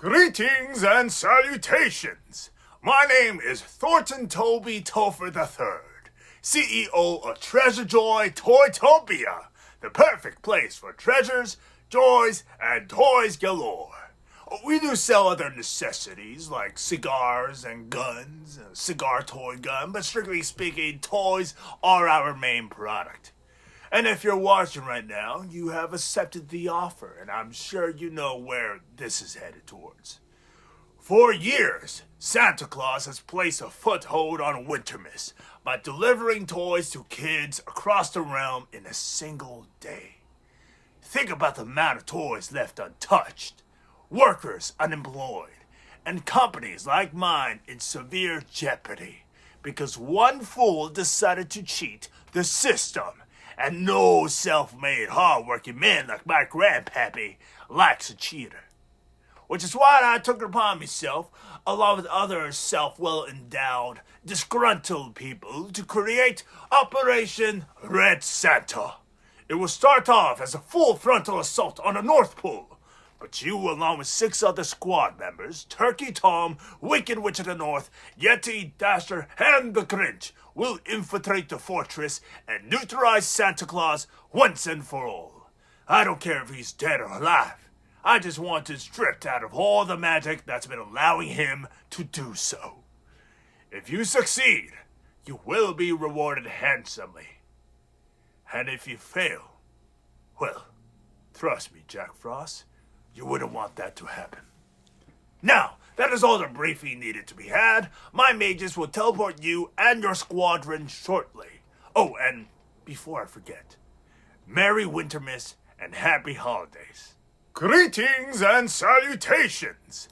Greetings and salutations. My name is Thornton Toby Topher III, CEO of Treasure Joy Toytopia, the perfect place for treasures, joys, and toys galore. We do sell other necessities like cigars and guns, a cigar toy gun, but strictly speaking, toys are our main product. And if you're watching right now, you have accepted the offer, and I'm sure you know where this is headed towards. For years, Santa Claus has placed a foothold on Wintermas by delivering toys to kids across the realm in a single day. Think about the amount of toys left untouched, workers unemployed, and companies like mine in severe jeopardy because one fool decided to cheat the system. And no self-made, hard-working man like my grandpappy likes a cheater. Which is why I took it upon myself, along with other self-well-endowed, disgruntled people, to create Operation Red Santa. It will start off as a full frontal assault on the North Pole, but you, along with 6 other squad members, Turkey Tom, Wicked Witch of the North, Yeti, Dasher, and the Grinch, will infiltrate the fortress and neutralize Santa Claus once and for all. I don't care if he's dead or alive. I just want him stripped out of all the magic that's been allowing him to do so. If you succeed, you will be rewarded handsomely. And if you fail, well, trust me, Jack Frost, you wouldn't want that to happen. Now, that is all the briefing needed to be had. My mages will teleport you and your squadron shortly. Oh, and before I forget, Merry Wintermas and Happy Holidays. Greetings and salutations.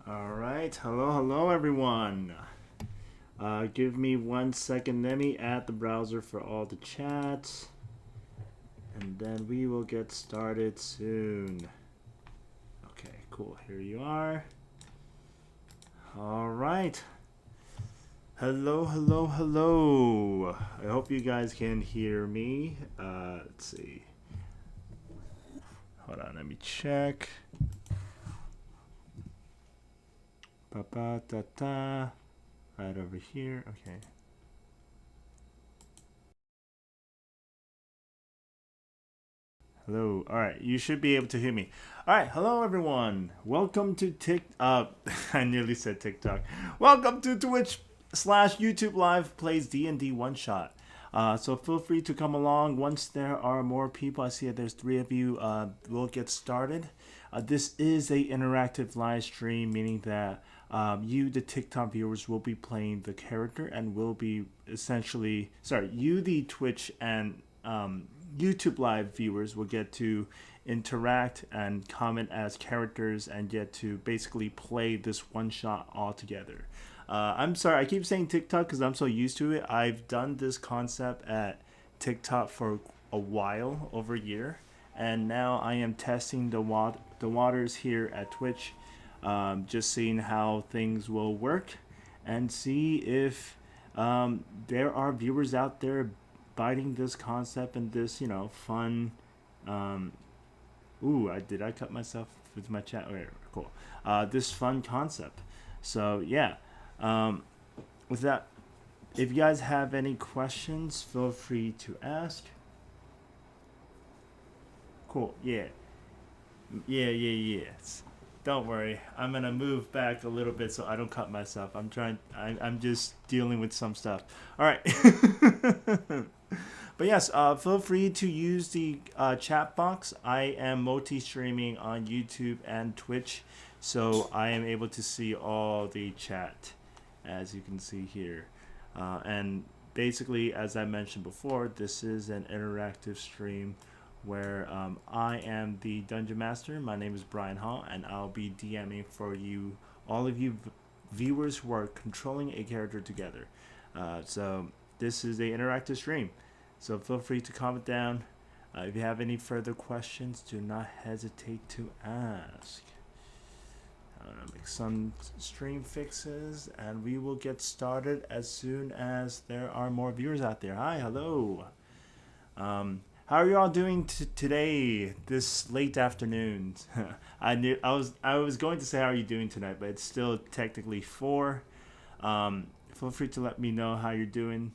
Alright, hello everyone. Give me 1 second, let me add the browser for all the chats. And then we will get started soon. Okay, cool. Here you are. All right. Hello. I hope you guys can hear me. Let's see. Hold on, let me check. Ba-ba-da-da. Right over here. Okay. Hello. All right, you should be able to hear me. All right, hello everyone. Welcome to I nearly said TikTok. Welcome to Twitch/YouTube Live plays DND one shot. So feel free to come along once there are more people. I see that there's 3 of you. We'll get started. This is a interactive live stream, meaning that you, the TikTok viewers, will be playing the character and will be essentially you, the Twitch and YouTube Live viewers, will get to interact and comment as characters and get to basically play this one shot all together. I'm sorry, I keep saying TikTok because I'm so used to it. I've done this concept at TikTok for a while, over a year, and now I am testing the waters here at Twitch, just seeing how things will work and see if there are viewers out there biting this concept and this, fun. Did I cut myself with my chat? Okay, cool. This fun concept. So yeah. With that, if you guys have any questions, feel free to ask. Cool. Yeah. Don't worry. I'm gonna move back a little bit so I don't cut myself. I'm just dealing with some stuff. All right. But yes, feel free to use the chat box. I am multi-streaming on YouTube and Twitch, so I am able to see all the chat, as you can see here. And basically, as I mentioned before, this is an interactive stream where I am the Dungeon Master. My name is Bryan Ha, and I'll be DMing for you, all of you viewers who are controlling a character together. So this is an interactive stream. So feel free to comment down. If you have any further questions, do not hesitate to ask. I'm going to make some stream fixes, and we will get started as soon as there are more viewers out there. Hi, hello. How are you all doing today, this late afternoon? I was going to say how are you doing tonight, but it's still technically 4. Feel free to let me know how you're doing.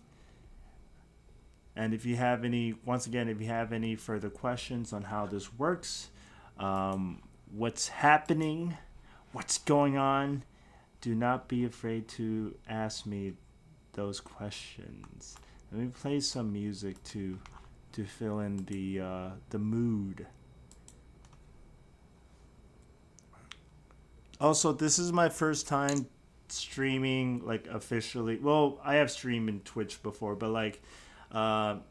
And if you have any, once again, if you have any further questions on how this works, what's happening, what's going on, do not be afraid to ask me those questions. Let me play some music to fill in the mood. Also, this is my first time streaming like officially. Well, I have streamed in Twitch before, but like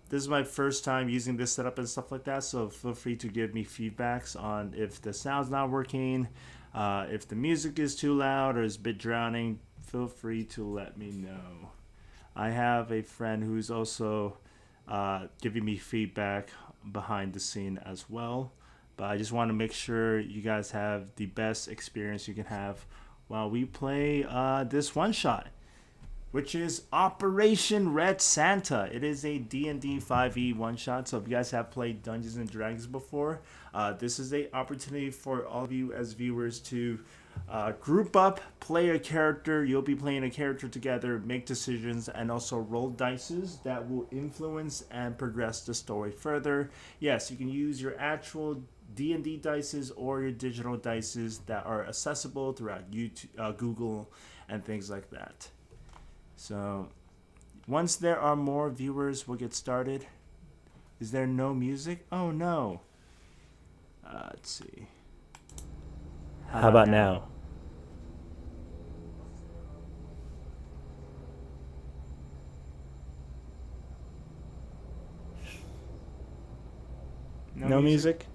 this is my first time using this setup and stuff like that. So feel free to give me feedbacks on if the sound's not working, if the music is too loud or is a bit drowning. Feel free to let me know. I have a friend who's also giving me feedback behind the scene as well. But I just want to make sure you guys have the best experience you can have while we play this one shot, which is Operation Red Santa. It is a D&D 5e one shot. So if you guys have played Dungeons and Dragons before, this is an opportunity for all of you as viewers to group up, play a character. You'll be playing a character together, make decisions, and also roll dices that will influence and progress the story further. Yes, you can use your actual D&D dices or your digital dices that are accessible throughout YouTube, Google, and things like that. So once there are more viewers, we'll get started. Is there no music? Oh no. Let's see. How about now? No music?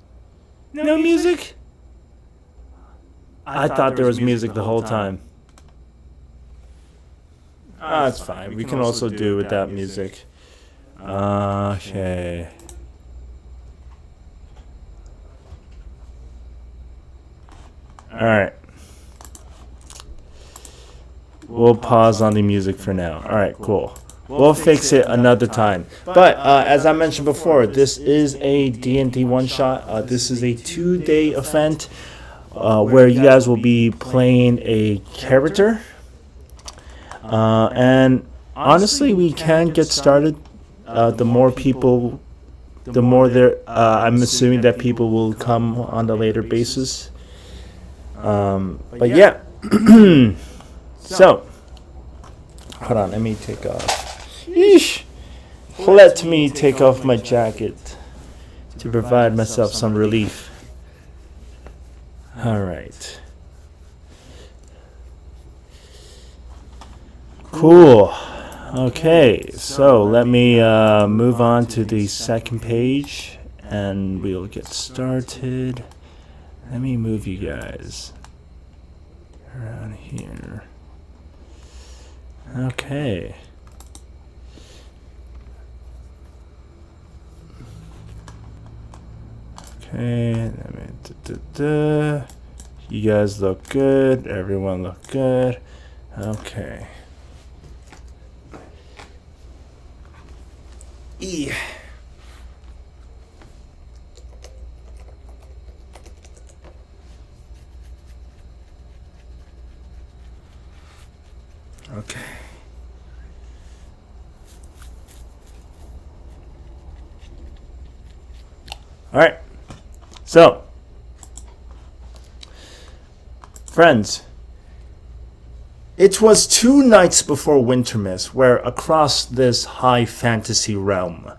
No music? I thought there was music the whole time. That's fine. We can also do without music. Okay. Alright. We'll pause on the music for now. Alright, cool. We'll fix it another time. But as I mentioned before, this is a D&D one-shot. This is a 2-day event where you guys will be playing a character. And honestly, we can get started. The more people, the more there. I'm assuming that people will come on a later basis. But yeah. So, hold on. Let me take off. Yeesh. Let me take off my jacket to provide myself some relief. All right. Cool. Okay, so let me move on to the second page and we'll get started. Let me move you guys around here. Okay. Okay, you guys look good. Everyone look good. Okay. E. Okay. All right. So, friends, it was 2 nights before Wintermas where across this high fantasy realm,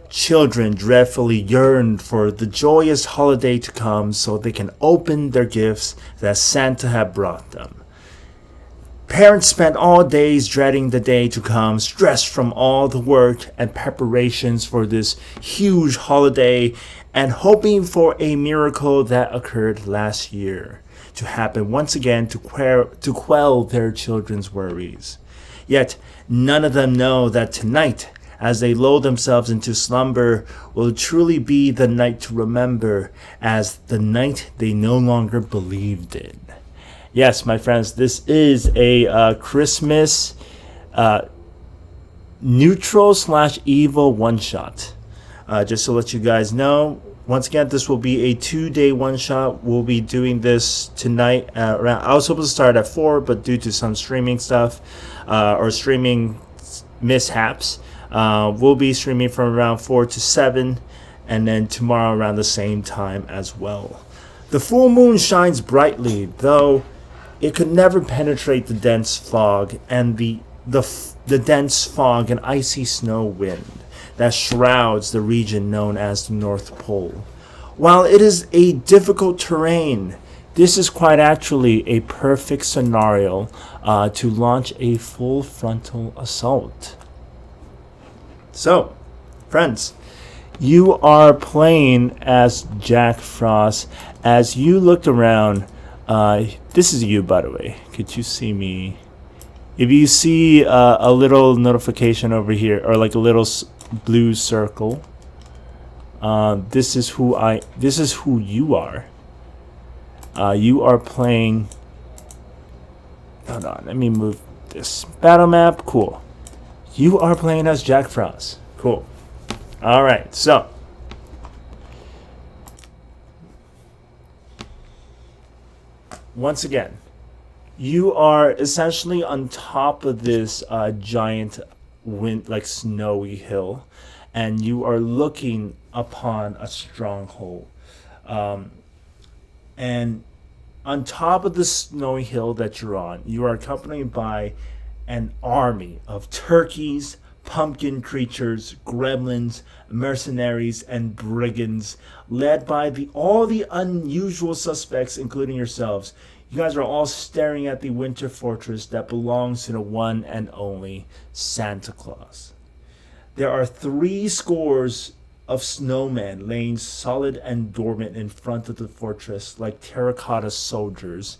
children dreadfully yearned for the joyous holiday to come so they can open their gifts that Santa had brought them. Parents spent all days dreading the day to come, stressed from all the work and preparations for this huge holiday and hoping for a miracle that occurred last year to happen once again to quell their children's worries. Yet none of them know that tonight, as they lull themselves into slumber, will truly be the night to remember as the night they no longer believed in. Yes, my friends, this is a Christmas neutral / evil one-shot. Just to let you guys know, once again, this will be a 2-day one-shot. We'll be doing this tonight around. I was supposed to start at 4, but due to some streaming stuff or streaming mishaps, we'll be streaming from around 4 to 7, and then tomorrow around the same time as well. The full moon shines brightly, though it could never penetrate the dense fog and the dense fog and icy snow wind that shrouds the region known as the North Pole. While it is a difficult terrain, this is quite actually a perfect scenario to launch a full frontal assault. So, friends, you are playing as Jack Frost. As you looked around, this is you, by the way. Could you see me? If you see a little notification over here, or like a little blue circle, this is who you are. You are playing. Hold on, let me move this battle map. Cool. You are playing as Jack Frost. Cool. All right, so once again, you are essentially on top of this giant like snowy hill, and you are looking upon a stronghold. And on top of the snowy hill that you're on, you are accompanied by an army of turkeys, pumpkin creatures, gremlins, mercenaries, and brigands, led by all the unusual suspects, including yourselves. You guys are all staring at the winter fortress that belongs to the one and only Santa Claus. There are 3 scores of snowmen laying solid and dormant in front of the fortress like terracotta soldiers.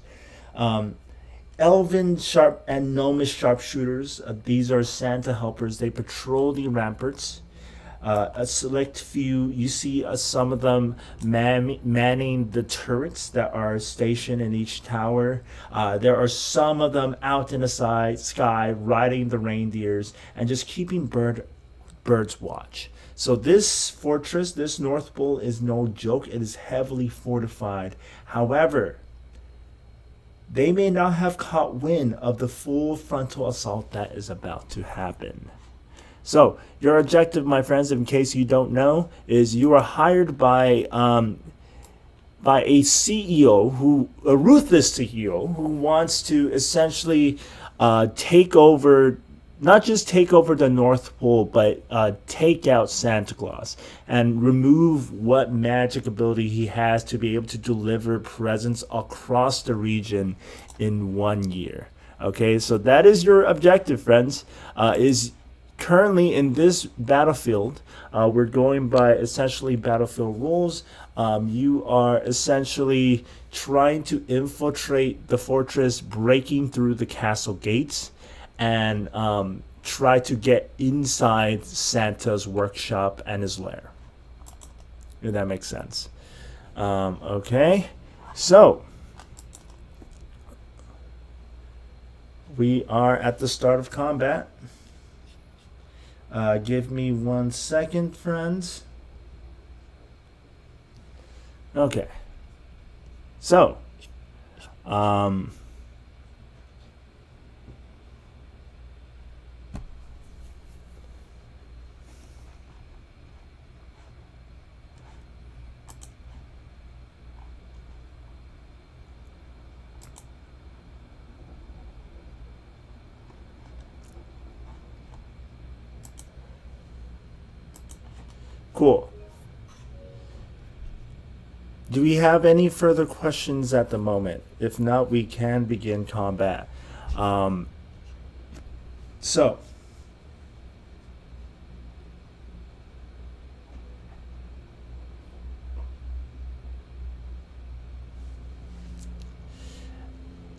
Elven sharp and gnomish sharpshooters. These are Santa helpers. They patrol the ramparts. A select few, you see some of them manning the turrets that are stationed in each tower. There are some of them out in the sky riding the reindeers and just keeping birds watch. So this fortress, this North Pole, is no joke. It is heavily fortified. However, they may not have caught wind of the full frontal assault that is about to happen. So, your objective, my friends, in case you don't know, is you are hired by a CEO, a ruthless CEO, who wants to essentially take over, not just take over the North Pole, but take out Santa Claus and remove what magic ability he has to be able to deliver presents across the region in 1 year. Okay, so that is your objective, friends. Is currently in this battlefield, we're going by essentially battlefield rules. You are essentially trying to infiltrate the fortress, breaking through the castle gates, and try to get inside Santa's workshop and his lair. If that makes sense. Okay, so we are at the start of combat. Give me 1 second, friends. Okay. So, cool. Do we have any further questions at the moment? If not, we can begin combat. So,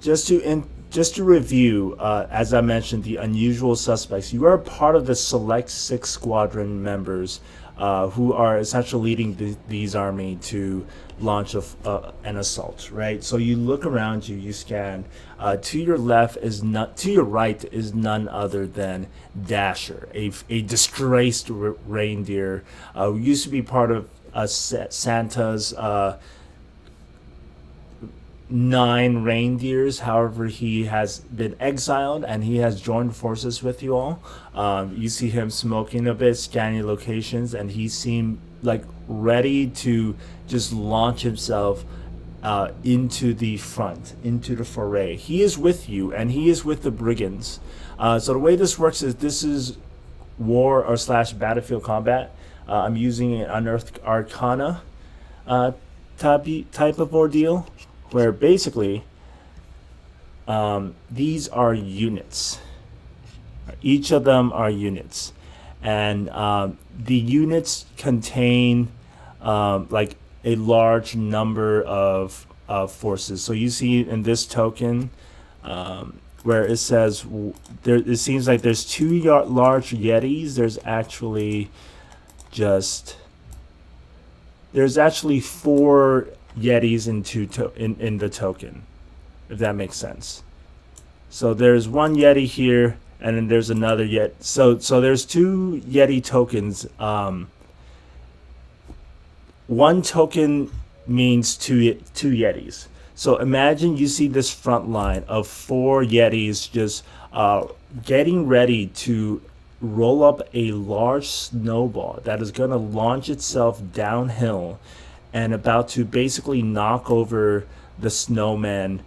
just to review, as I mentioned, the unusual suspects. You are part of the select 6 squadron members who are essentially leading these army to launch an assault, right? So you look around you, you scan. To your left is not, to your right is none other than Dasher, a disgraced reindeer who used to be part of Santa's 9 reindeers. However, he has been exiled and he has joined forces with you all. You see him smoking a bit, scanning locations, and he seemed like ready to just launch himself into the front, into the foray. He is with you, and he is with the brigands. So the way this works is this is war or / battlefield combat. I'm using an Unearthed Arcana type of ordeal, where basically these are units. Each of them are units, and the units contain like a large number of forces. So you see in this token where it says there, it seems like there's 2 large Yetis. There's actually 4 Yetis in the token, if that makes sense. So there's 1 Yeti here, and then there's another Yeti. So there's 2 Yeti tokens. 1 token means 2 Yetis. So imagine you see this front line of 4 Yetis just getting ready to roll up a large snowball that is going to launch itself downhill and about to basically knock over the snowman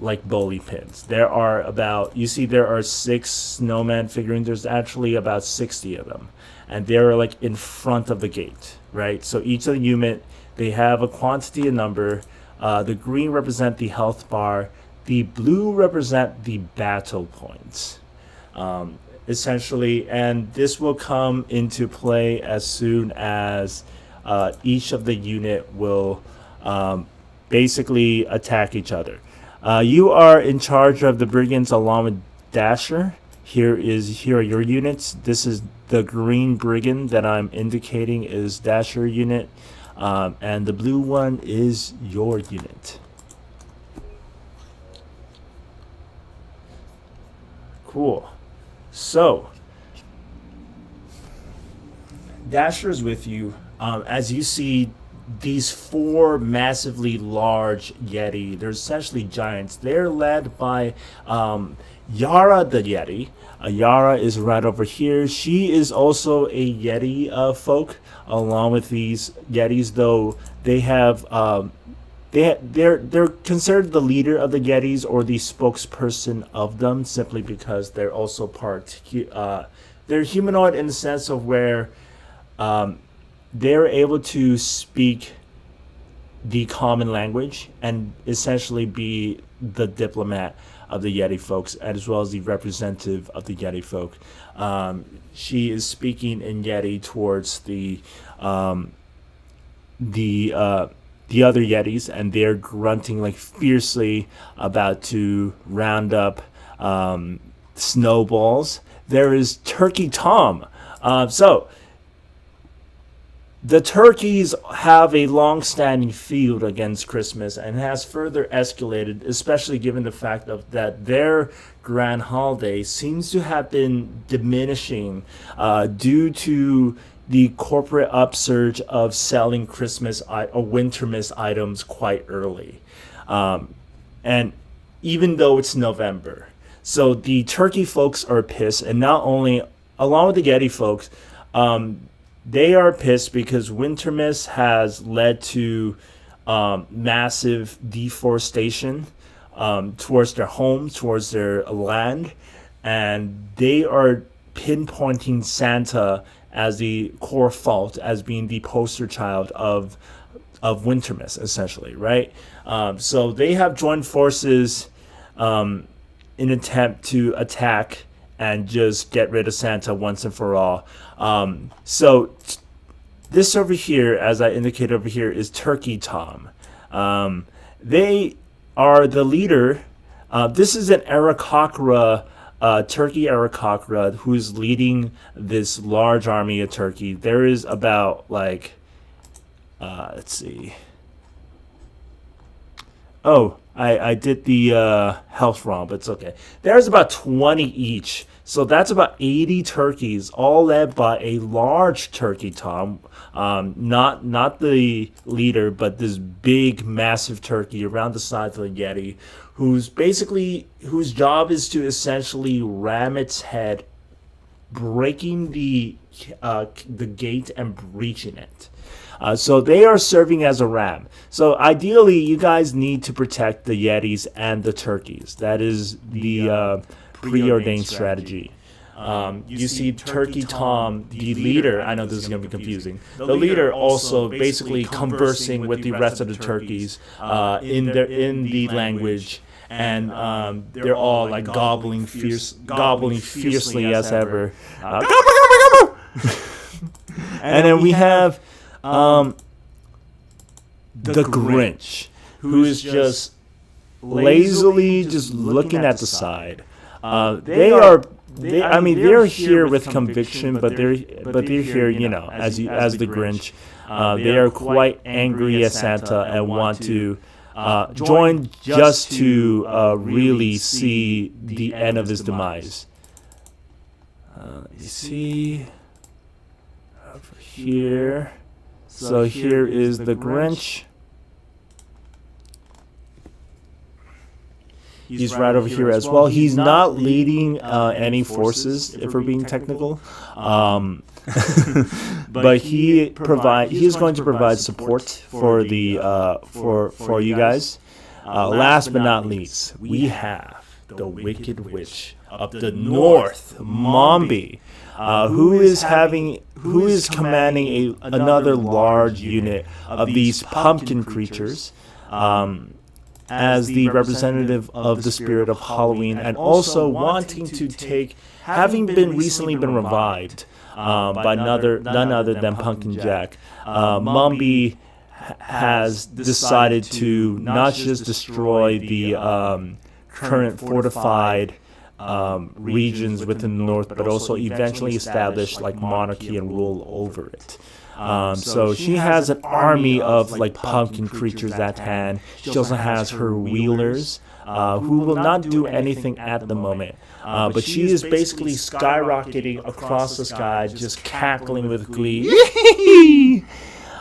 like bowling pins. There are there are 6 snowman figurines. There's actually about 60 of them, and they're like in front of the gate, right? So each of the unit, they have a quantity and number. The green represent the health bar. The blue represent the battle points, essentially. And this will come into play as soon as each of the unit will basically attack each other. You are in charge of the brigands along with Dasher. Here are your units. This is the green brigand that I'm indicating is Dasher unit, and the blue one is your unit. Cool. So Dasher is with you. As you see these 4 massively large Yeti, they're essentially giants. They're led by Yara the Yeti. Yara is right over here. She is also a Yeti folk, along with these Yetis, though they have they're considered the leader of the Yetis or the spokesperson of them, simply because they're also they're humanoid in the sense of where they're able to speak the common language and essentially be the diplomat of the Yeti folks, as well as the representative of the Yeti folk. She is speaking in Yeti towards the other Yetis, and they're grunting like fiercely, about to round up snowballs. There is Turkey Tom. So the turkeys have a long-standing feud against Christmas, and has further escalated, especially given the fact that their grand holiday seems to have been diminishing due to the corporate upsurge of selling Christmas or Wintermas items quite early, and even though it's November. So the turkey folks are pissed, and not only, along with the Yeti folks, they are pissed because Wintermas has led to massive deforestation towards their homes, towards their land, and they are pinpointing Santa as the core fault, as being the poster child of Wintermas, essentially, right? So they have joined forces in an attempt to attack and just get rid of Santa once and for all. So this over here, as I indicate over here, is Turkey Tom. They are the leader. This is an Arakocra Turkey Aarakocra, who's leading this large army of Turkey. There is about like, let's see. Oh, I did the health wrong, but it's okay. There's about 20 each. So that's about 80 turkeys, all led by a large turkey, Tom. Not the leader, but this big, massive turkey around the size of the Yeti, whose job is to essentially ram its head, breaking the gate and breaching it. So they are serving as a ram. So ideally, you guys need to protect the Yetis and the turkeys. That is the preordained strategy. You see Turkey Tom, the leader. I know this is going to be confusing. The leader also basically conversing with the rest of the turkeys in the language, and they're all like gobbling fiercely as ever. Gobble, gobble, gobble! And then we have the Grinch, who is just lazily just looking at the side. They're here with conviction, but they're here, as the Grinch. They are quite angry at Santa and want to join just to really see the end of his demise. You see over here. So here is the Grinch. He's right over here as well. He's not leading any forces, if we're being technical, but he is going to provide support for the for you guys. Last but not least, we have the Wicked Witch of the North, Mombi, who is commanding another large unit of these pumpkin creatures. As the representative of the spirit of Halloween, and also wanting to having recently been revived by none other than Pumpkin Jack, Mombi has decided to not just destroy the current fortified regions within the north, but also eventually establish like monarchy and rule over it. So she has an army of like pumpkin creatures at hand. She also has her wheelers, who will not do anything at the moment. But she is basically skyrocketing across the sky, just cackling with glee.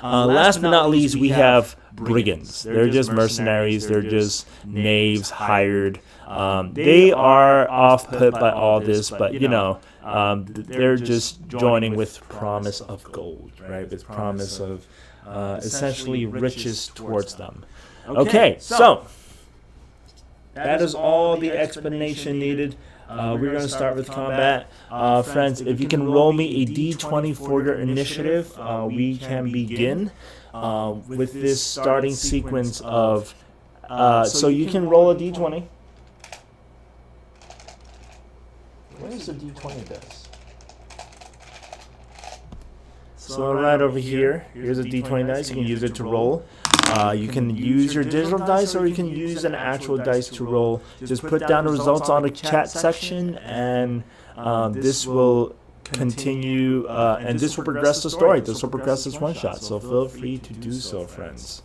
Last but not least, we have brigands. They're just mercenaries. They're just knaves hired. They are off-put by all this, but they're just joining with promise of gold, right? With promise of essentially riches towards them. Okay, so that is all the explanation needed. We're going to start with combat. Friends, if you can roll me a d20 for your initiative, we can begin with this starting sequence of... so you can roll a d20. Where's the d20 dice? So right over here, here's a d20 dice. You can use it to roll. You can use your digital dice, or you can use an actual dice to roll. Just put down the results on the chat section, and this will continue, and this will progress the story. This will progress this one shot. So feel free to do so, friends.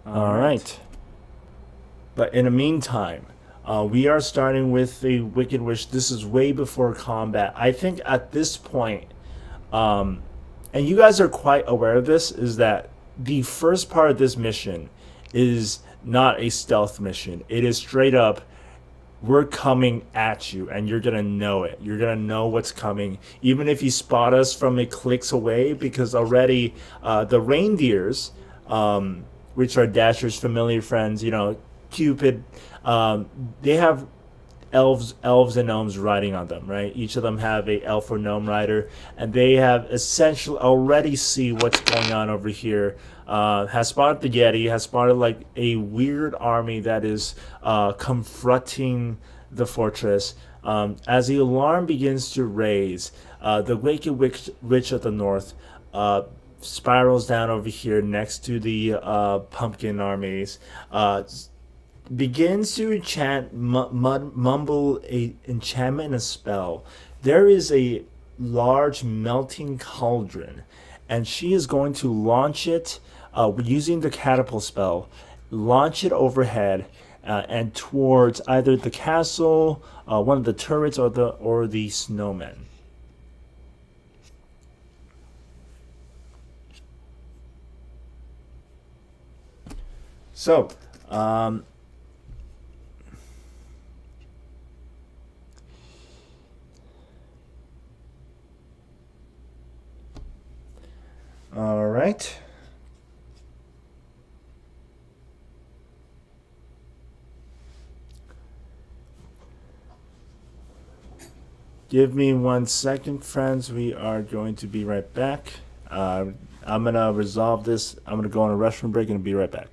All right. But in the meantime, we are starting with the Wicked Witch. This is way before combat. I think at this point, and you guys are quite aware of this, is that the first part of this mission is not a stealth mission. It is straight up, we're coming at you, and you're going to know it. You're going to know what's coming, even if you spot us from a clicks away, because already the reindeers... which are Dasher's familiar friends, Cupid, they have elves and gnomes riding on them, right? Each of them have a elf or gnome rider, and they have essentially already see what's going on over here. Has spotted the Yeti, has spotted like a weird army that is confronting the fortress. As the alarm begins to raise, the Wicked Witch of the North spirals down over here next to the pumpkin armies, begins to mumble a enchantment and a spell. There is a large melting cauldron, and she is going to launch it using the catapult spell, launch it overhead and towards either the castle, one of the turrets, or the snowmen. So, all right. Give me 1 second, friends. We are going to be right back. I'm going to resolve this. I'm going to go on a restroom break and be right back.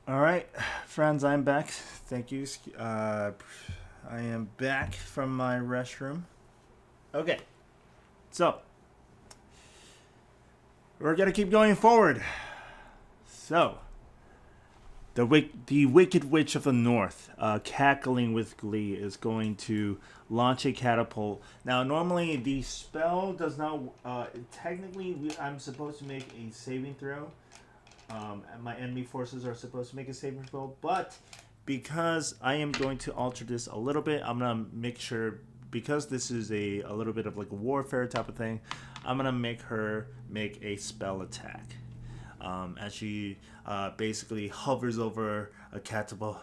All right, friends, I'm back. Thank you. I am back from my restroom. Okay, so we're gonna keep going forward. So, the Wicked Witch of the North, cackling with glee, is going to launch a catapult. Now, normally the spell does not. Technically, I'm supposed to make a saving throw. And my enemy forces are supposed to make a saving throw, but because I am going to alter this a little bit, I'm gonna make sure, because this is a little bit of like a warfare type of thing, I'm gonna make her make a spell attack. As she basically hovers over a catapult.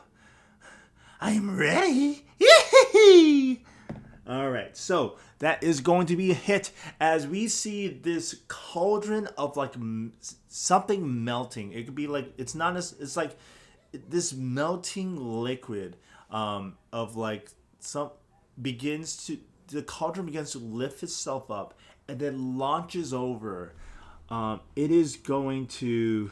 I am ready. Yee! All right, so that is going to be a hit as we see this cauldron of like something melting. It could be like it's not as it's like this melting liquid of like some begins to the cauldron begins to lift itself up and then launches over. It is going to.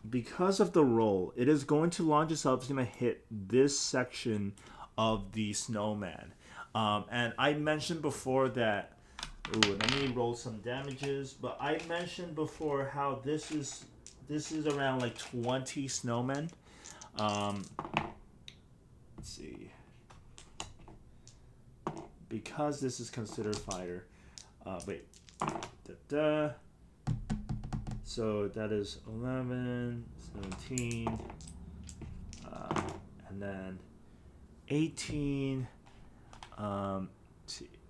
Because of the roll, it is going to launch itself. It's going to hit this section of the snowman. And I mentioned before that. Ooh, let me roll some damages. But I mentioned before how this is around like 20 snowmen. Let's see. Because this is considered fighter. Wait. Da-da. So that is 11, 17, and then 18,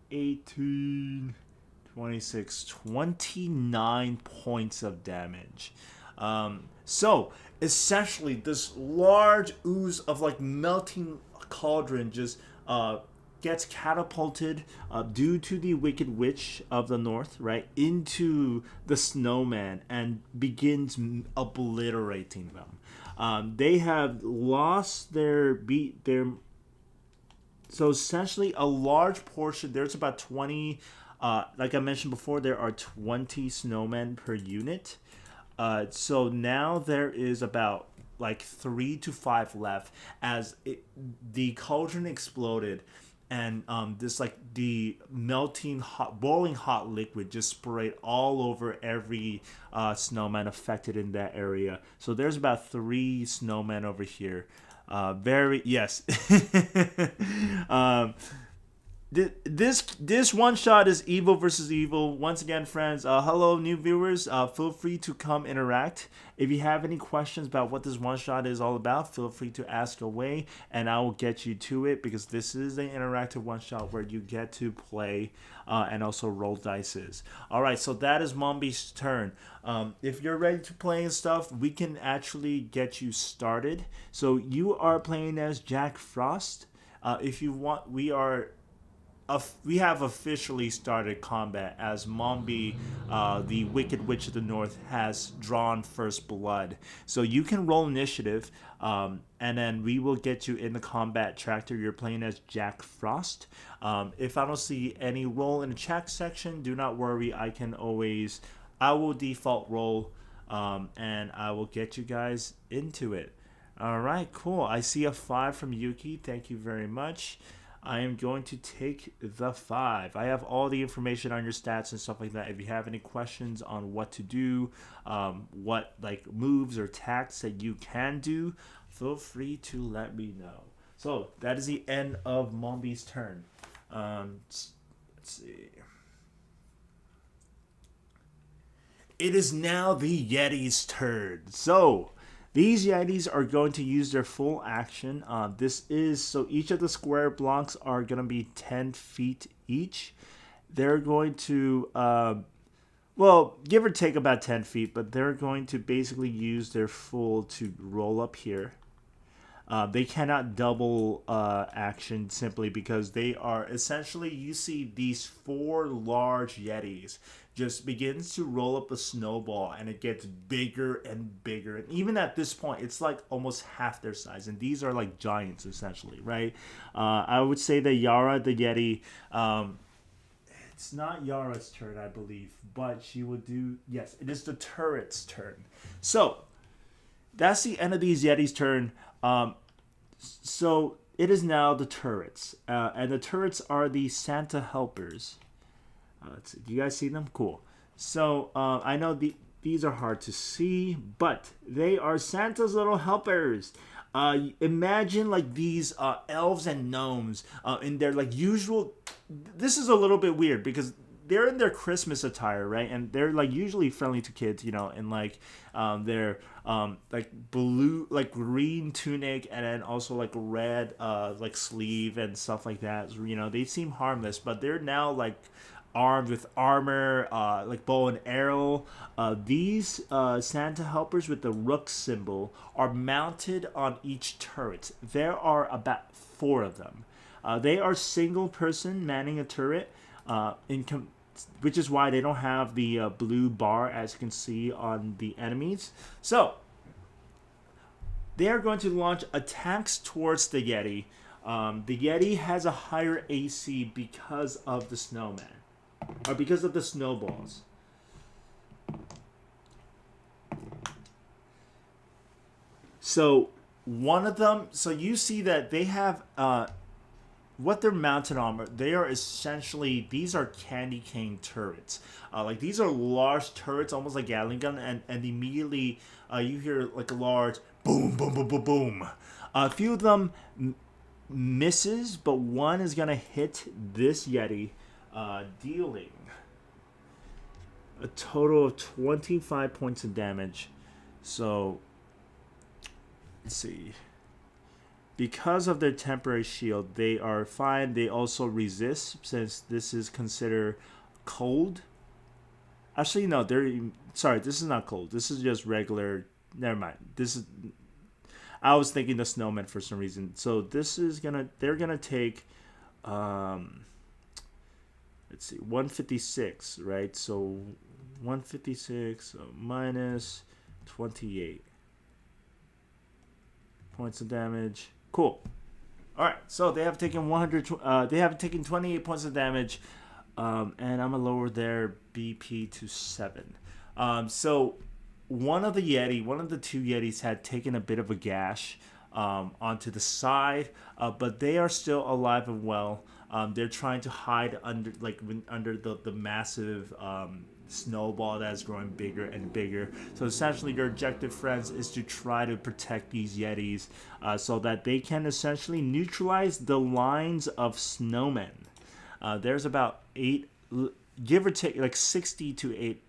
18, 26, 29 points of damage. So essentially this large ooze of like melting cauldron just gets catapulted due to the Wicked Witch of the North, right, into the snowman and begins obliterating them. They have lost their so essentially a large portion, there's about 20, like I mentioned before, there are 20 snowmen per unit. So now there is about like 3 to 5 left as the cauldron exploded. And this like the melting hot, boiling hot liquid just sprayed all over every snowman affected in that area. So there's about 3 snowmen over here. Yes. This one shot is evil versus evil. Once again, friends, hello new viewers. Feel free to come interact. If you have any questions about what this one shot is all about, feel free to ask away, and I will get you to it, because this is an interactive one shot where you get to play and also roll dices. All right, so that is Mombi's turn. If you're ready to play and stuff, we can actually get you started. So you are playing as Jack Frost. If you want, we have officially started combat as Mombi, the Wicked Witch of the North, has drawn first blood. So you can roll initiative, and then we will get you in the combat tractor. You're playing as Jack Frost. If I don't see any roll in the chat section, do not worry. I will default roll, and I will get you guys into it. All right, cool. I see a 5 from Yuki. Thank you very much. I am going to take the 5. I have all the information on your stats and stuff like that. If you have any questions on what to do, what like moves or attacks that you can do, feel free to let me know. So that is the end of Mombi's turn. Let's see. It is now the Yeti's turn. So these Yetis are going to use their full action. So each of the square blocks are going to be 10 feet each. They're going to, give or take about 10 feet, but they're going to basically use their full to roll up here. They cannot double action simply because they are essentially, you see these 4 large Yetis just begins to roll up a snowball, and it gets bigger and bigger. And even at this point, it's like almost half their size. And these are like giants essentially, right? I would say that Yara the Yeti, It's not Yara's turn, I believe, but she will do. Yes, it is the turret's turn. So that's the end of these Yeti's turn. So it is now the turrets, and the turrets are the Santa helpers. Let's see. Do you guys see them? Cool. So I know these are hard to see, but they are Santa's little helpers. Imagine like these elves and gnomes in their like usual. This is a little bit weird because they're in their Christmas attire, right? And they're like usually friendly to kids, you know, and like their like blue, like green tunic, and then also like red like sleeve and stuff like that. So, you know, they seem harmless, but they're now like armed with armor, like bow and arrow. These Santa helpers with the rook symbol are mounted on each turret. There are about 4 of them. They are single person manning a turret, which is why they don't have the blue bar as you can see on the enemies. So they are going to launch attacks towards the Yeti. The Yeti has a higher AC because of the snowman. Or because of the snowballs. So one of them, so you see that they have what they're mounted on. They are essentially, these are candy cane turrets. Like these are large turrets, almost like Gatling gun, and immediately you hear like a large boom, boom, boom, boom, boom. A few of them misses, but one is gonna hit this Yeti. Dealing a total of 25 points of damage. So, let's see. Because of their temporary shield, they are fine. They also resist since this is considered cold. Actually, no, sorry, this is not cold. This is just regular. Never mind. I was thinking the snowman for some reason. So this is they're gonna take let's see, 156, right? So 156 minus 28 points of damage. Cool. All right, so they have taken 28 points of damage, and I'm gonna lower their BP to 7. So one of the 2 Yetis had taken a bit of a gash onto the side, but they are still alive and well. They're trying to hide under the massive snowball that is growing bigger and bigger. So essentially their objective, friends, is to try to protect these Yetis so that they can essentially neutralize the lines of snowmen. There's about 8, give or take, like 60 to 8,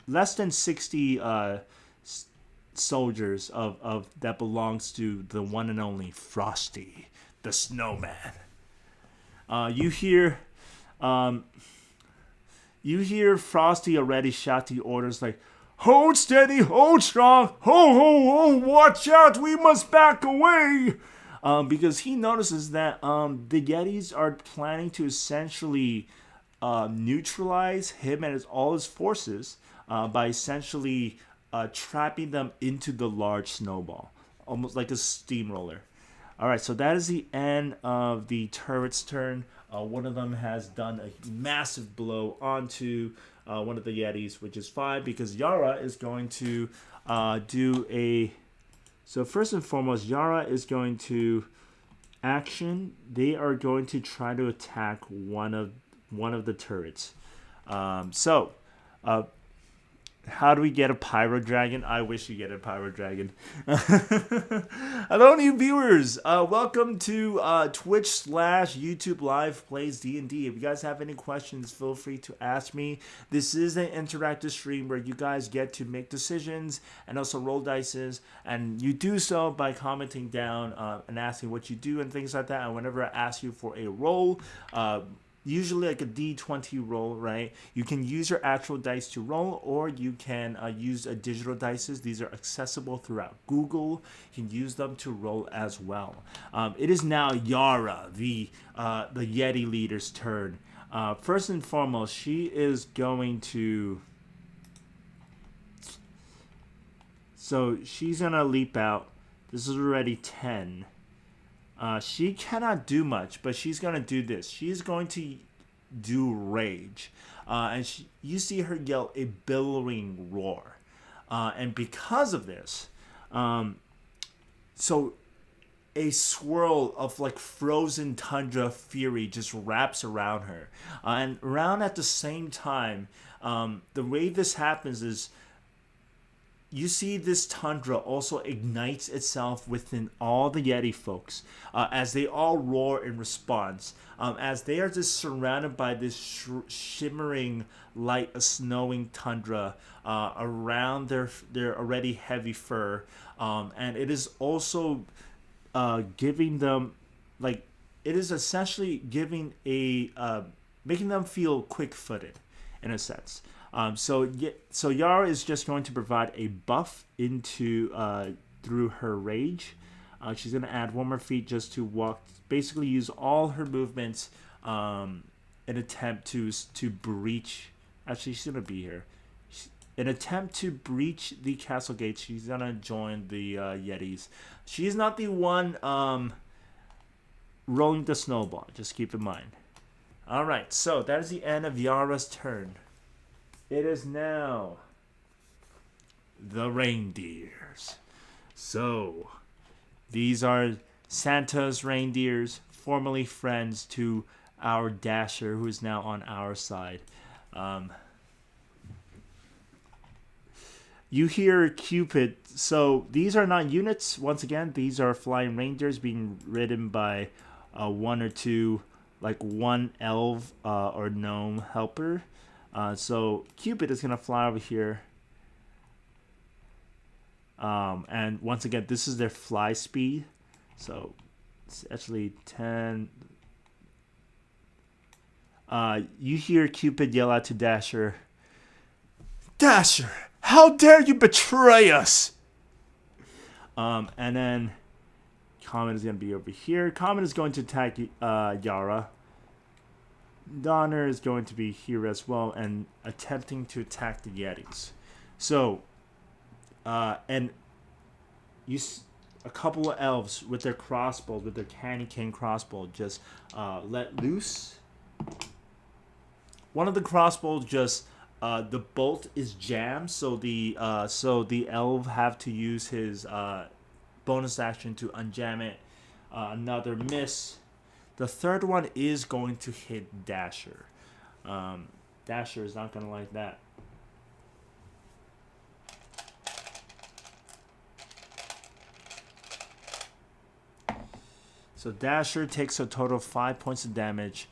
less than 60 soldiers of that belongs to the one and only Frosty, the snowman. You hear Frosty already shout the orders like, "Hold steady, hold strong, ho, ho, ho, watch out, we must back away." Because he notices that the Yetis are planning to essentially neutralize him and all his forces by essentially trapping them into the large snowball, almost like a steamroller. All right, so that is the end of the turret's turn. One of them has done a massive blow onto one of the Yetis, which is fine because Yara is going to do a... So first and foremost, Yara is going to action. They are going to try to attack one of the turrets. How do we get a pyro dragon? I wish you get a pyro dragon. Hello, new viewers. Welcome to Twitch/YouTube Live Plays D&D. If you guys have any questions, feel free to ask me. This is an interactive stream where you guys get to make decisions and also roll dices. And you do so by commenting down and asking what you do and things like that. And whenever I ask you for a roll, usually like a D20 roll, right? You can use your actual dice to roll, or you can use digital dices. These are accessible throughout Google. You can use them to roll as well. It is now Yara, the Yeti leader's turn. First and foremost, she is going to... So she's going to leap out. This is already 10. She cannot do much, but she's going to do this. She's going to do rage. And you see her yell a billowing roar. And because of this, so a swirl of like frozen tundra fury just wraps around her. And around at the same time, the way this happens is you see this tundra also ignites itself within all the Yeti folks as they all roar in response. As they are just surrounded by this shimmering light of snowing tundra around their already heavy fur. And it is also giving them, like, it is essentially giving making them feel quick-footed in a sense. So Yara is just going to provide a buff into through her rage. She's going to add one more feat just to walk, basically use all her movements in attempt to breach. Actually, she's going to be here. In attempt to breach the castle gates, she's going to join the Yetis. She's not the one rolling the snowball. Just keep in mind. All right, so that is the end of Yara's turn. It is now the reindeers. So, these are Santa's reindeers, formerly friends to our Dasher, who is now on our side. You hear Cupid. So these are not units. Once again, these are flying reindeers being ridden by one or two, like one elf or gnome helper. So Cupid is going to fly over here. And once again, this is their fly speed. So it's actually 10. You hear Cupid yell out to Dasher, "Dasher, how dare you betray us!" And then Comet is going to be over here. Comet is going to attack Yara. Donner is going to be here as well and attempting to attack the Yetis. So, and a couple of elves with their crossbows, with their candy cane crossbow, just let loose. One of the crossbows just the bolt is jammed, so the elf have to use his bonus action to unjam it. Another miss. The third one is going to hit Dasher. Dasher is not going to like that. So Dasher takes a total of 5 points of damage.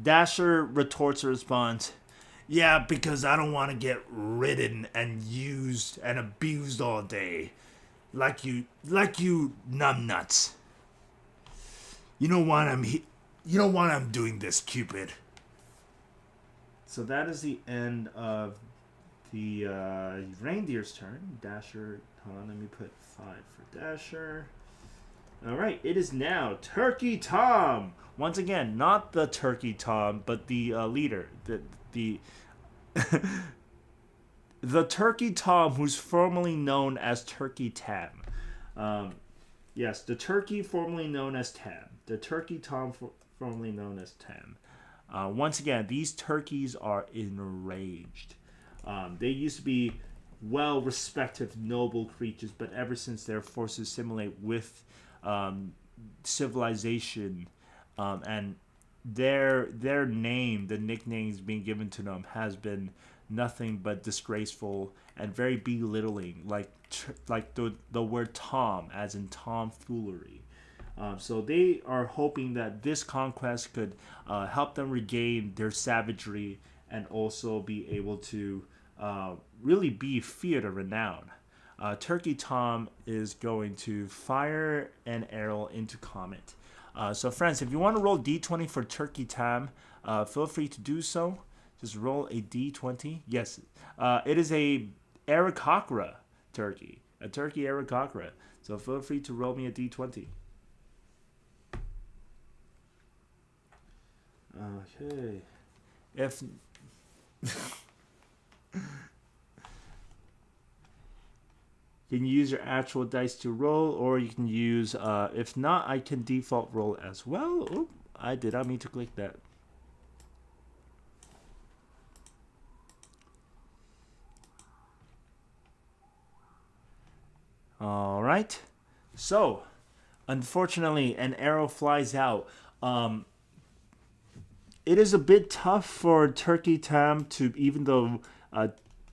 Dasher retorts a response, "Yeah, because I don't want to get ridden and used and abused all day. Like you numbnuts. You know why I'm doing this, Cupid." So that is the end of the reindeer's turn. Dasher, hold on, let me put 5 for Dasher. Alright, it is now Turkey Tom. Once again, not the Turkey Tom, but the leader. The the Turkey Tom, who's formerly known as Turkey Tam. Yes, the turkey formerly known as Tam. The Turkey Tom formerly known as Tam. Once again, these turkeys are enraged. They used to be well-respected, noble creatures, but ever since they're forced to assimilate with civilization, and their name, the nicknames being given to them, has been nothing but disgraceful and very belittling, like the word Tom, as in tomfoolery. So they are hoping that this conquest could help them regain their savagery and also be able to really be theater renowned. Turkey Tom is going to fire an arrow into Comet. So friends, if you want to roll D20 for Turkey Tom, feel free to do so. Just roll a D20. Yes, it is a Aarakocra turkey. A turkey Aarakocra. So feel free to roll me a D20. Okay. If... You can use your actual dice to roll, or you can use, if not, I can default roll as well. I did not mean to click that. All right. So, unfortunately, an arrow flies out. It is a bit tough for Turkey Tam to, even though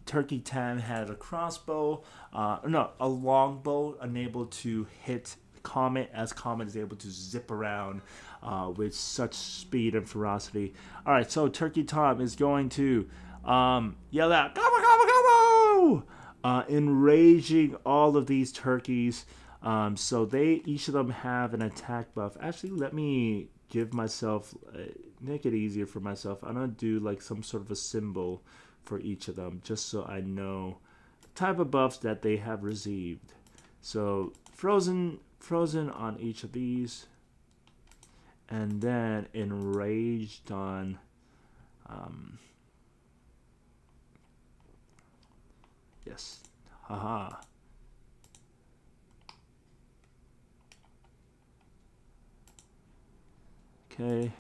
Turkey Tam had a crossbow, no, a longbow, unable to hit Comet, as Comet is able to zip around with such speed and ferocity. All right, so Turkey Tom is going to yell out, "Gobble, gobble, gobble!" Enraging all of these turkeys. So they each of them have an attack buff. Actually, let me give myself make it easier for myself. I'm gonna do like some sort of a symbol for each of them, just so I know the type of buffs that they have received. So frozen on each of these, and then enraged on yes, haha. Okay.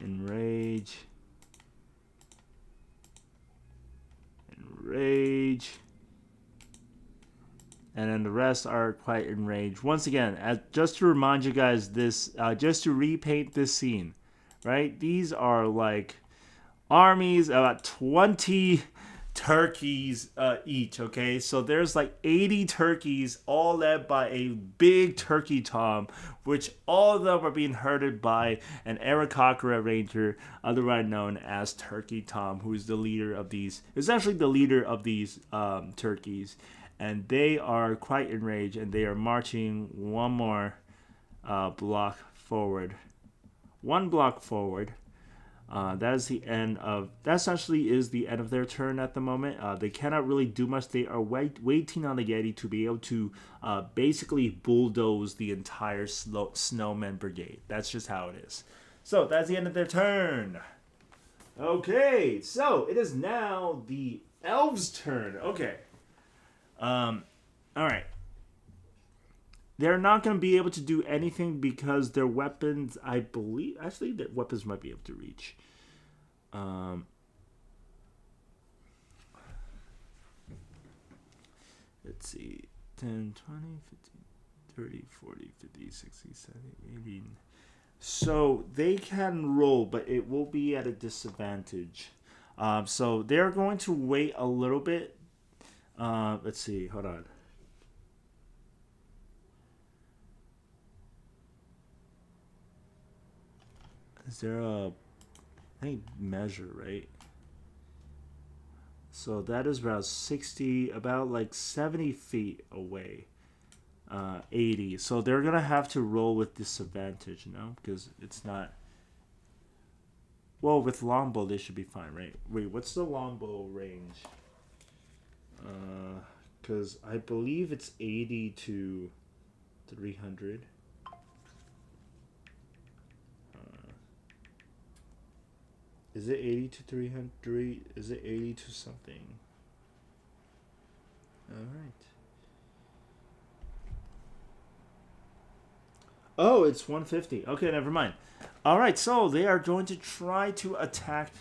Enrage. Enrage. And then the rest are quite enraged. Once again, just to remind you guys this, just to repaint this scene, right? These are like armies, about 20 turkeys each, okay? So there's like 80 turkeys, all led by a big turkey tom, which all of them are being herded by an Aarakocra ranger, otherwise known as Turkey Tom, who is the leader of these, essentially the leader of these turkeys. And they are quite enraged, and they are marching one more block forward. One block forward. That is the end of. That essentially is the end of their turn at the moment. They cannot really do much. They are waiting on the Yeti to be able to basically bulldoze the entire Snowman Brigade. That's just how it is. So that's the end of their turn. Okay, so it is now the elves' turn. Okay. All right. They're not going to be able to do anything because their weapons, I believe, actually, their weapons might be able to reach. Let's see. 10, 20, 15, 30, 40, 50, 60, 70, 80. So they can roll, but it will be at a disadvantage. So they're going to wait a little bit. Let's see. Hold on. Is there a, I think, measure, right? So that is about 60, about like 70 feet away. 80. So they're going to have to roll with disadvantage, you know? Because it's not... Well, with longbow, they should be fine, right? Wait, what's the longbow range? Because I believe it's 80 to 300. Is it 80 to 300? Is it 80 to something? Alright. Oh, it's 150. Okay, never mind. Alright, so they are going to try to attack.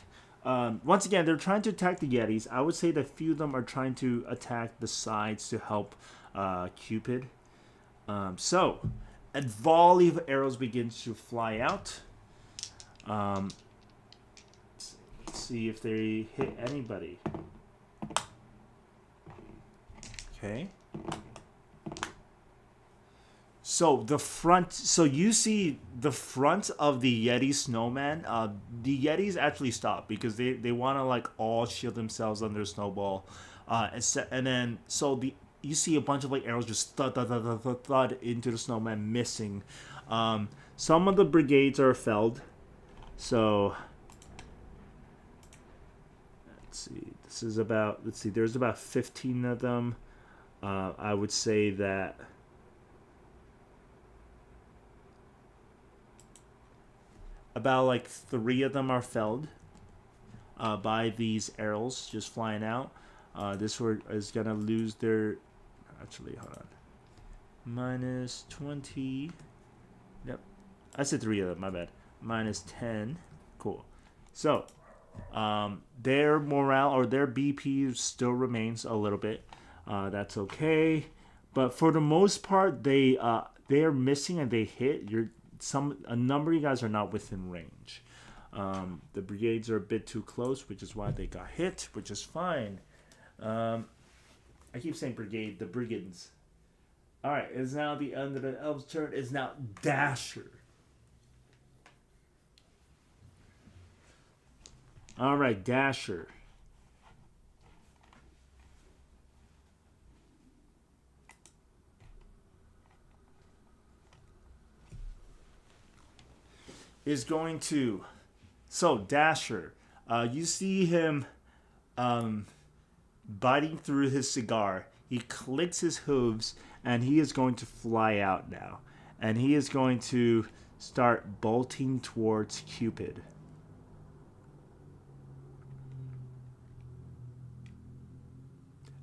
Once again, they're trying to attack the Yetis. I would say that a few of them are trying to attack the sides to help Cupid. So, a volley of arrows begins to fly out. See if they hit anybody. Okay. So the front, so you see the front of the Yeti snowman. The Yetis actually stop because they want to like all shield themselves under snowball, and then so you see a bunch of like arrows just thud into the snowman, missing. Some of the brigades are felled, so. Let's see. This is about. Let's see. There's about 15 of them. I would say that. About like 3 of them are felled by these arrows just flying out. This one is gonna lose their. Actually, hold on. minus 20. Yep. I said 3 of them, my bad. Minus 10. Cool. So, their morale or their BP still remains a little bit. That's okay. But for the most part, they are missing and they hit. A number of you guys are not within range. The brigades are a bit too close, which is why they got hit, which is fine. I keep saying brigade, the brigands. Alright, it's now the end of the elf's turn. It's now Dasher. Alright, Dasher. Is going to... So, Dasher. You see him biting through his cigar. He clicks his hooves, and he is going to fly out now. And he is going to start bolting towards Cupid.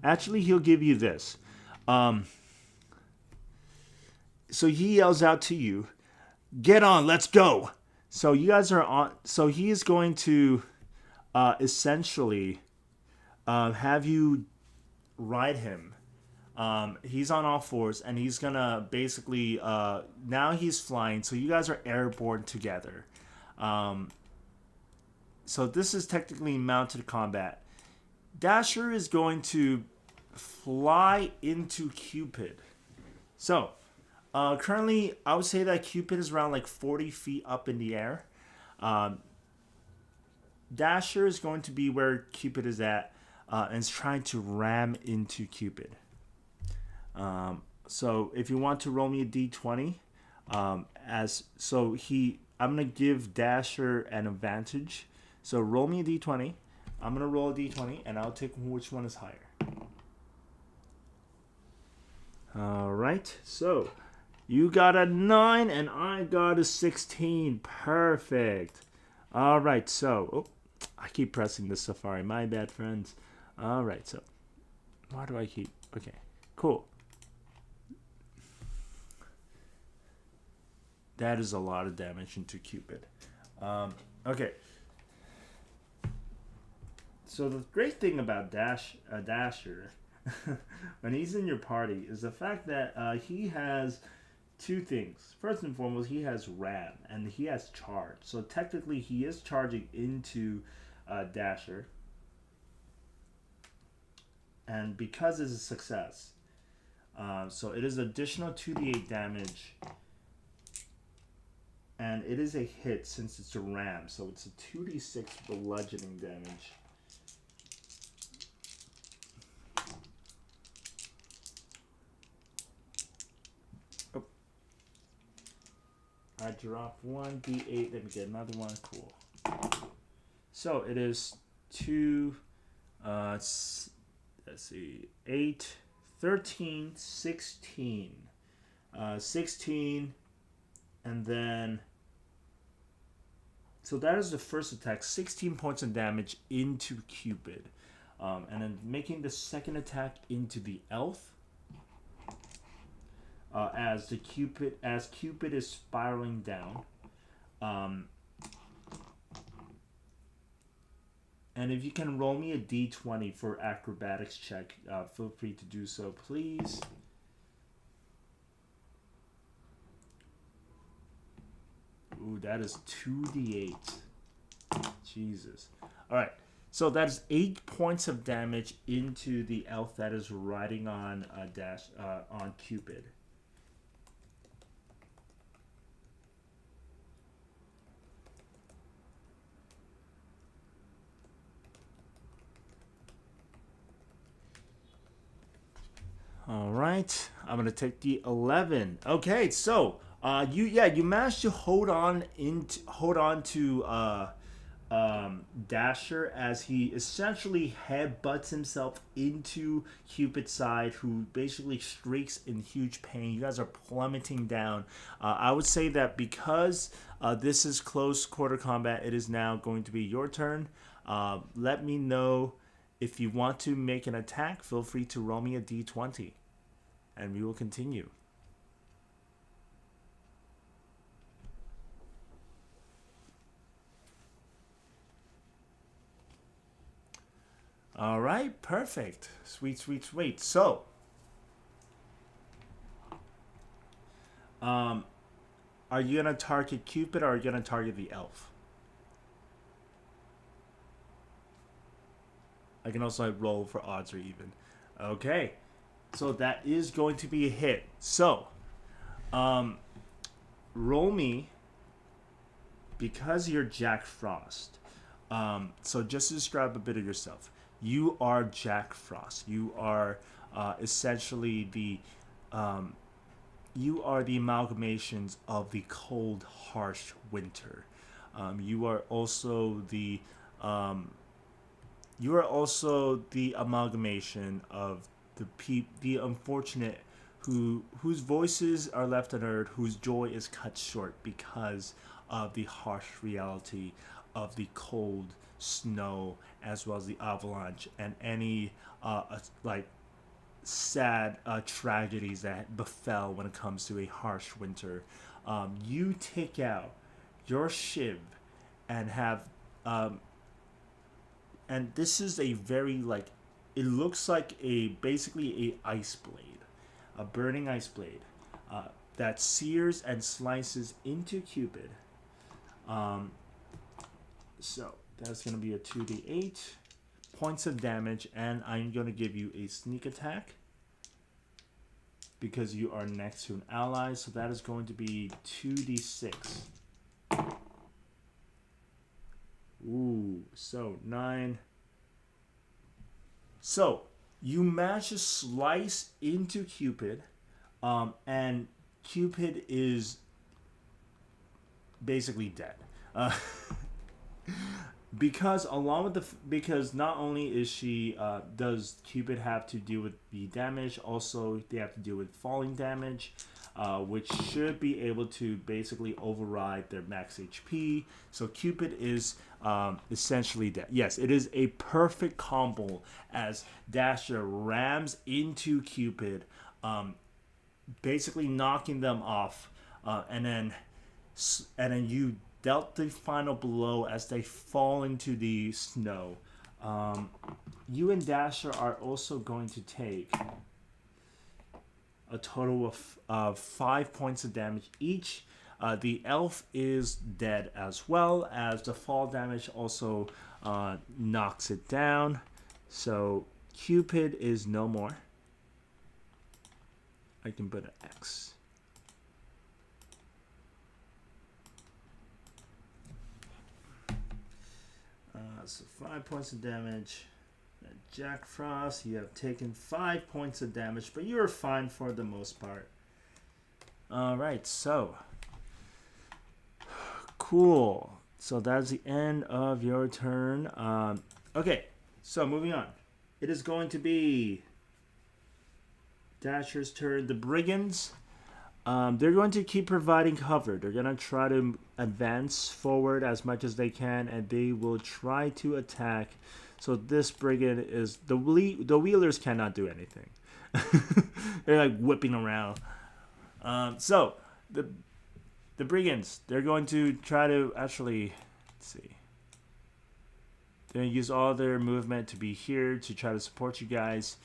Actually, he'll give you this. So he yells out to you, "Get on, let's go!" So you guys are on. So he is going to essentially have you ride him. He's on all fours, and he's gonna basically now he's flying. So you guys are airborne together. So this is technically mounted combat. Dasher is going to fly into Cupid. So currently, I would say that Cupid is around like 40 feet up in the air. Dasher is going to be where Cupid is at, and is trying to ram into Cupid. So if you want to roll me a d20, I'm gonna give Dasher an advantage. So roll me a d20. I'm gonna roll a d20, and I'll take which one is higher. All right, so you got a 9 and I got a 16. Perfect. All right, so I keep pressing the Safari. My bad, friends. All right, so why do I keep? Okay, cool. That is a lot of damage into Cupid. Okay. So the great thing about Dasher, when he's in your party, is the fact that he has two things. First and foremost, he has ram and he has charge. So technically, he is charging into Dasher, and because it's a success, so it is additional 2d8 damage, and it is a hit since it's a ram. So it's a 2d6 bludgeoning damage. I drop 1d8, let me get another one, cool. So it is 2, let's see, 8, 13, 16. 16, and then, so that is the first attack, 16 points of damage into Cupid. And then making the second attack into the elf. As Cupid is spiraling down, and if you can roll me a d20 for acrobatics check, feel free to do so, please. Ooh, that is 2d8. Jesus. All right. So that is 8 points of damage into the elf that is riding on on Cupid. All right, I'm gonna take the 11. Okay, so you managed to hold on to Dasher as he essentially headbutts himself into Cupid's side, who basically shrieks in huge pain. You guys are plummeting down. I would say that because this is close quarter combat, it is now going to be your turn. Let me know if you want to make an attack. Feel free to roll me a d20, and we will continue. All right, perfect. Sweet, sweet, sweet. So, um, are you gonna target Cupid or are you gonna target the elf? I can also roll for odds or even. Okay, so that is going to be a hit. So, um, roll me because you're Jack Frost. So just to describe a bit of yourself, you are Jack Frost. You are essentially um, the amalgamations of the cold, harsh winter. You are also um, the amalgamation of the unfortunate whose voices are left unheard, whose joy is cut short because of the harsh reality of the cold snow as well as the avalanche and any like sad tragedies that befell when it comes to a harsh winter. You take out your shiv and have um, and this is a very like it looks like a basically a ice blade, a burning ice blade that sears and slices into Cupid. um, so that's going to be a 2d8 points of damage, and I'm going to give you a sneak attack because you are next to an ally, so that is going to be 2d6. Ooh, so 9. So you manage to slice into Cupid, and Cupid is basically dead. Because along with because not only is she does Cupid have to deal with the damage, also they have to deal with falling damage, which should be able to basically override their max HP. So Cupid is essentially dead. Yes, it is a perfect combo as Dasher rams into Cupid, basically knocking them off, and then you dealt the final blow as they fall into the snow. You and Dasher are also going to take a total of 5 points of damage each. The elf is dead as well, as the fall damage also knocks it down. So Cupid is no more. I can put an X. So 5 points of damage. Jack Frost, you have taken 5 points of damage, but you're fine for the most part. Alright, so. Cool. So that's the end of your turn. Okay, so moving on. It is going to be Dasher's turn. The Brigands. They're going to keep providing cover. They're going to try to advance forward as much as they can, and they will try to attack. So this brigand is... The wheelers cannot do anything. They're like whipping around. So, the brigands, they're going to try to actually... Let's see. They're going to use all their movement to be here to try to support you guys.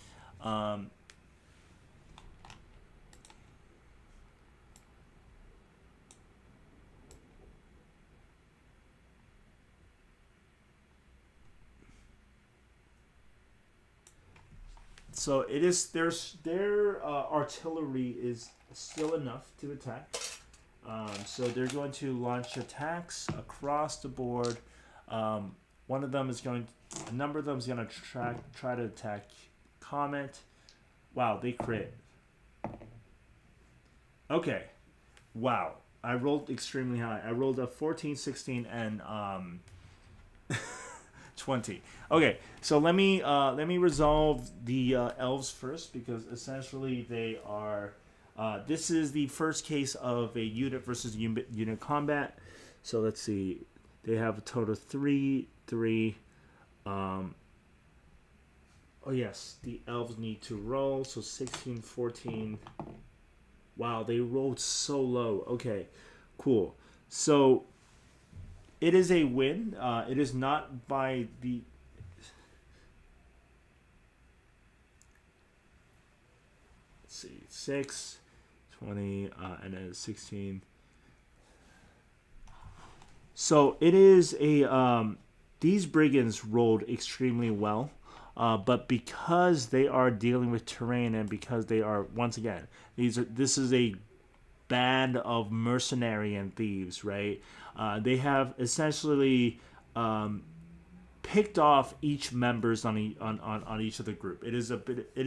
So it is their artillery is still enough to attack. So they're going to launch attacks across the board. One of them is going. A number of them is going to try to attack Comet. Wow, they crit. Okay. Wow, I rolled extremely high. I rolled a 14, 16, and 20. Okay, so let me resolve the elves first, because essentially they are. This is the first case of a unit versus unit combat. So let's see. They have a total of 3. Oh yes, the elves need to roll. So 16, 14. Wow, they rolled so low. Okay, cool. So it is a win. It is not by the... 26, 20, and then 16. So it is these brigands rolled extremely well, but because they are dealing with terrain and because they are, once again, this is a band of mercenary and thieves, right? They have essentially picked off each members on each of the group. It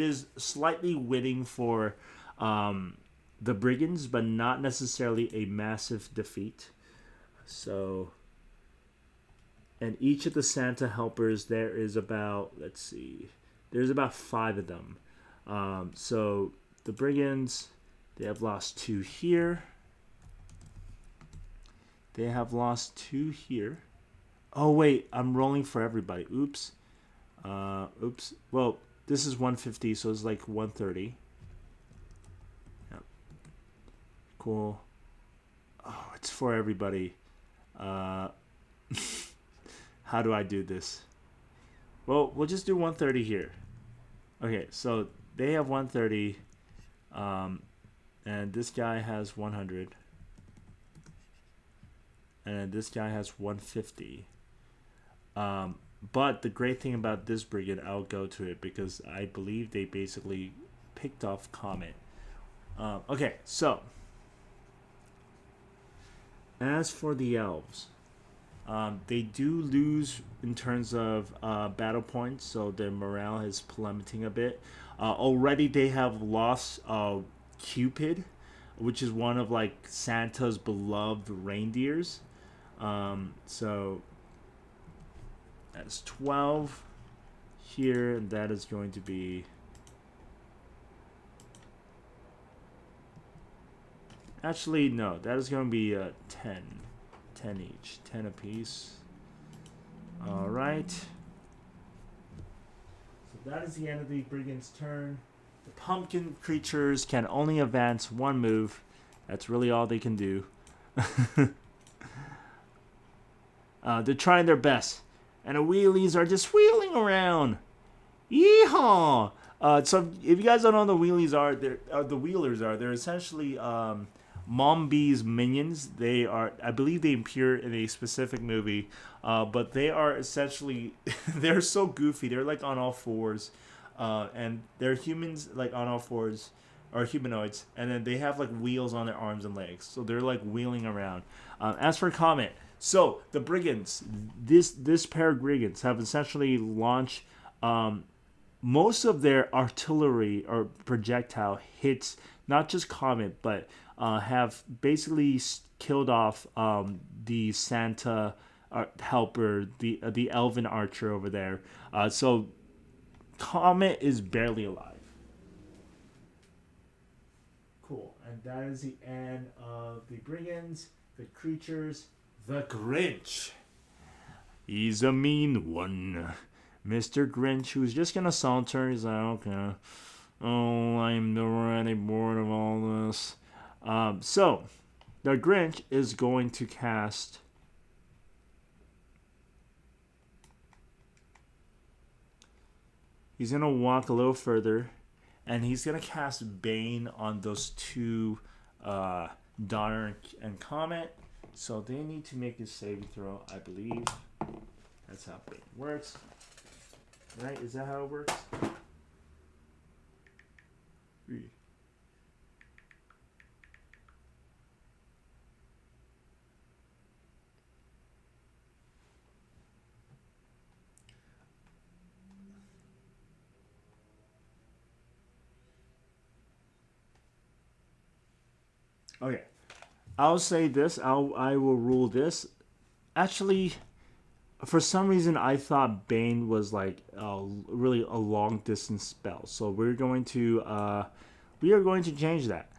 is slightly winning for the brigands, but not necessarily a massive defeat. So, and each of the Santa helpers, there is about, let's see, there's about 5 of them. So the brigands, they have lost 2 here. They have lost 2 here. Oh wait, I'm rolling for everybody. Oops. Oops. Well, this is 150, so it's like 130. Yep. Cool. Oh, it's for everybody. How do I do this? Well, we'll just do 130 here. Okay, so they have 130, and this guy has 100, and this guy has 150. But the great thing about this brigade, I'll go to it because I believe they basically picked off Comet. Okay, so as for the elves, they do lose in terms of battle points, so their morale is plummeting a bit. Already they have lost Cupid, which is one of like Santa's beloved reindeers. So that's 12 here, and that is going to be actually no, that is going to be 10 each, 10 apiece. All right, so that is the end of the brigand's turn. The pumpkin creatures can only advance 1 move. That's really all they can do. They're trying their best, and the wheelies are just wheeling around. Yeehaw! So if you guys don't know what the wheelies are, the wheelers are. They're essentially Mombi's minions. They are, I believe, they appear in a specific movie, but they are essentially they're so goofy. They're like on all fours, and they're humans like on all fours, or humanoids, and then they have like wheels on their arms and legs. So they're like wheeling around. As for Comet. So the brigands, this pair of brigands have essentially launched most of their artillery or projectile hits, not just Comet, but have basically killed off the Santa helper, the elven archer over there. So Comet is barely alive. Cool, and that is the end of the brigands, the creatures. The Grinch. He's a mean one. Mr. Grinch, who's just gonna saunter. He's like, okay. Oh, I'm already bored of all this. So, the Grinch is going to cast... He's gonna walk a little further, and he's gonna cast Bane on those 2, Donner and Comet. So they need to make a saving throw, I believe. That's how Bane works. Right? Is that how it works? Okay. I'll say this. I will rule this. Actually, for some reason, I thought Bane was like really a long distance spell. So we are going to change that.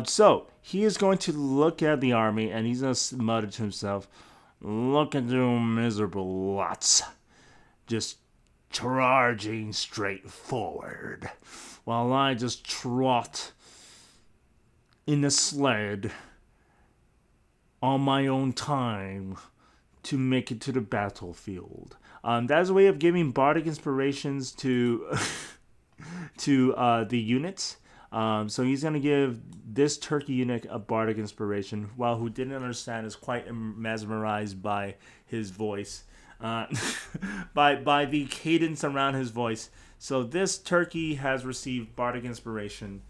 So he is going to look at the army and he's going to mutter to himself, "Look at you miserable lots, just charging straight forward, while I just trot in the sled on my own time to make it to the battlefield. That is a way of giving bardic inspirations to to the units. So he's going to give this turkey unit a bardic inspiration, while who didn't understand is quite mesmerized by his voice, by the cadence around his voice. So this turkey has received bardic inspiration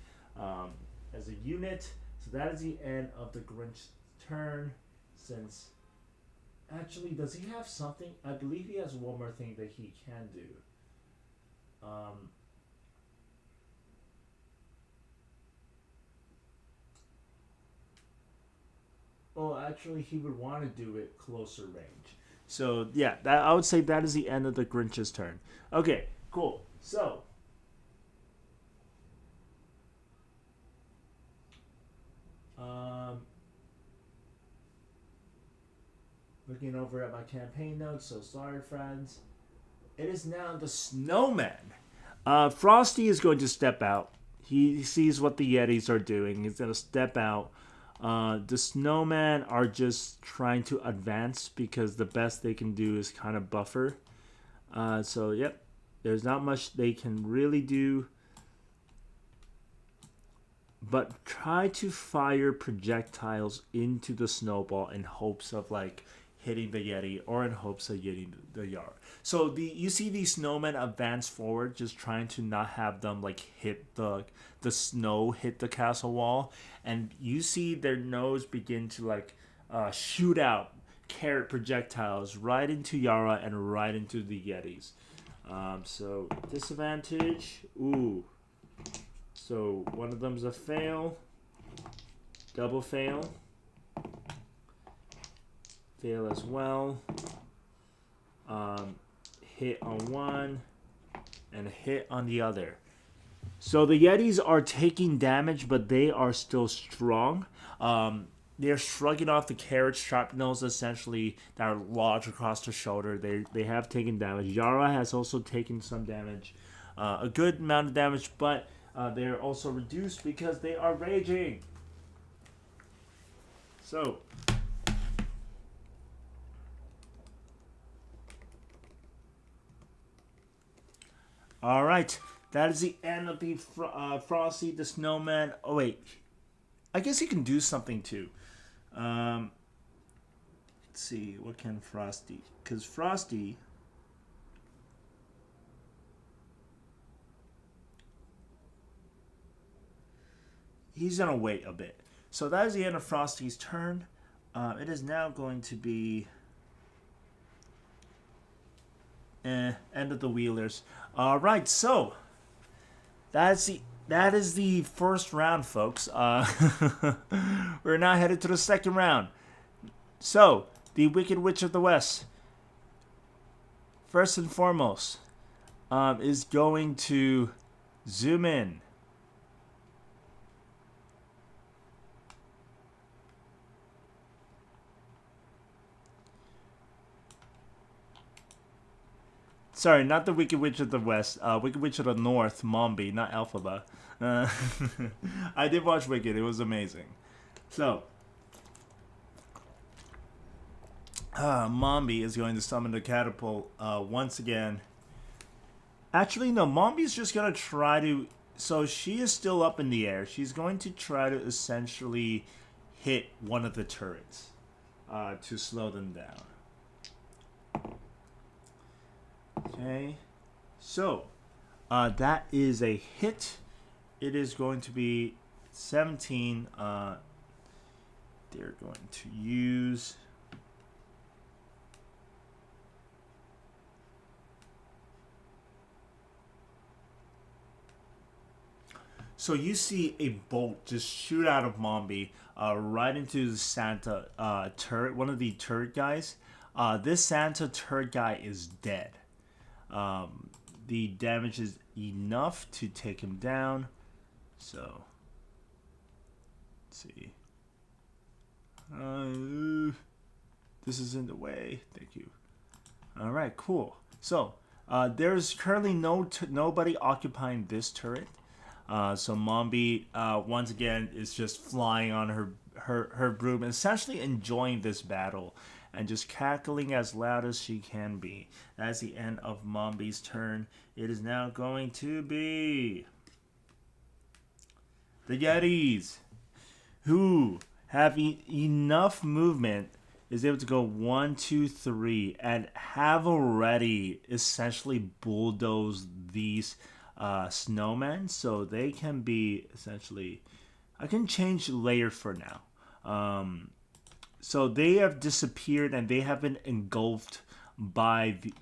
as a unit. So that is the end of the Grinch's turn. Since, actually, does he have something? I believe he has one more thing that he can do. Well, actually, he would want to do it closer range. So, yeah, I would say that is the end of the Grinch's turn. Okay, cool. So, looking over at my campaign notes, so sorry, friends. It is now the snowman. Frosty is going to step out. He sees what the Yetis are doing. He's going to step out. The snowmen are just trying to advance because the best they can do is kind of buffer. So, yep. There's not much they can really do. But try to fire projectiles into the snowball in hopes of, like, hitting the Yeti, or in hopes of hitting the Yar. So you see these snowmen advance forward, just trying to not have them like hit the snow hit the castle wall, and you see their nose begin to like shoot out carrot projectiles right into Yara and right into the Yetis. So disadvantage. Ooh. So one of them's a fail. Double fail. Fail as well. Hit on one and hit on the other. So the Yetis are taking damage, but they are still strong. They're shrugging off the carrot shrapnels essentially that are lodged across the shoulder. They have taken damage. Yara has also taken some damage, a good amount of damage, but they're also reduced because they are raging. So. All right, that is the end of the Frosty the Snowman. Oh wait, I guess he can do something too. Let's see, what can Frosty? Because Frosty, he's gonna wait a bit. So that is the end of Frosty's turn. It is now going to be end of the Wheelers. All right, so that is the first round, folks. We're now headed to the second round. So the Wicked Witch of the West, first and foremost, is going to zoom in. Sorry, not the Wicked Witch of the West. Wicked Witch of the North, Mombi, not Elphaba. I did watch Wicked. It was amazing. So, Mombi is going to summon the catapult once again. Actually, no. Mombi's just going to try to... So, she is still up in the air. She's going to try to essentially hit one of the turrets to slow them down. Okay, so that is a hit. It is going to be 17. They're going to use... So you see a bolt just shoot out of Mombi right into the Santa turret, one of the turret guys. This Santa turret guy is dead. The damage is enough to take him down. So, let's see. This is in the way. Thank you. All right, cool. So, there's currently nobody occupying this turret. So Mombi once again is just flying on her broom, essentially enjoying this battle and just cackling as loud as she can be. That's the end of Mombi's turn. It is now going to be the Yetis, who have enough movement, is able to go 1, 2, 3, and have already essentially bulldozed these snowmen, so they can be essentially. I can change layer for now. So they have disappeared and they have been engulfed by the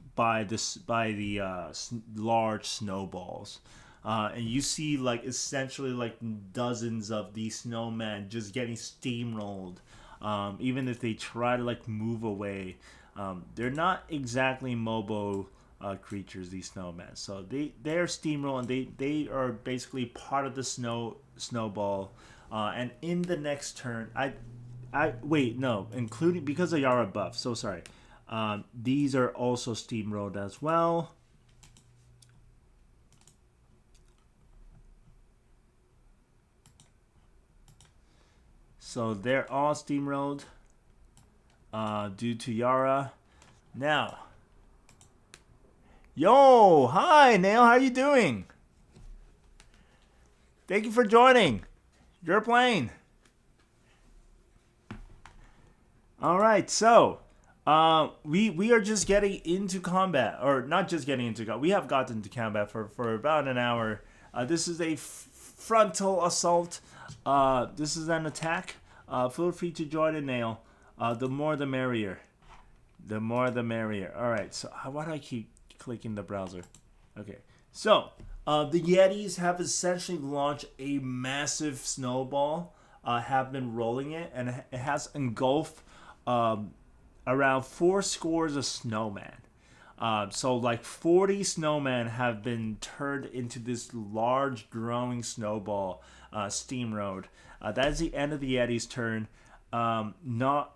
large snowballs. And you see like essentially like dozens of these snowmen just getting steamrolled. Even if they try to like move away, they're not exactly mobile creatures, these snowmen. So they're steamroll and they are basically part of the snowball. And in the next turn, including because of Yara buff. So sorry. These are also steamrolled as well. So they're all steamrolled due to Yara. Now, yo, hi Nail, how you doing? Thank you for joining. You're playing. All right, so we are just getting into combat, or not just getting into combat. We have gotten into combat for about an hour. This is a frontal assault. This is an attack. Feel free to join in, Nail. The more the merrier. The more the merrier. All right, so why do I keep clicking the browser? Okay, so the Yetis have essentially launched a massive snowball. Have been rolling it, and it has engulfed around 4 scores of snowmen. So like 40 snowmen have been turned into this large growing snowball steam road. That is the end of the Yeti's turn. Not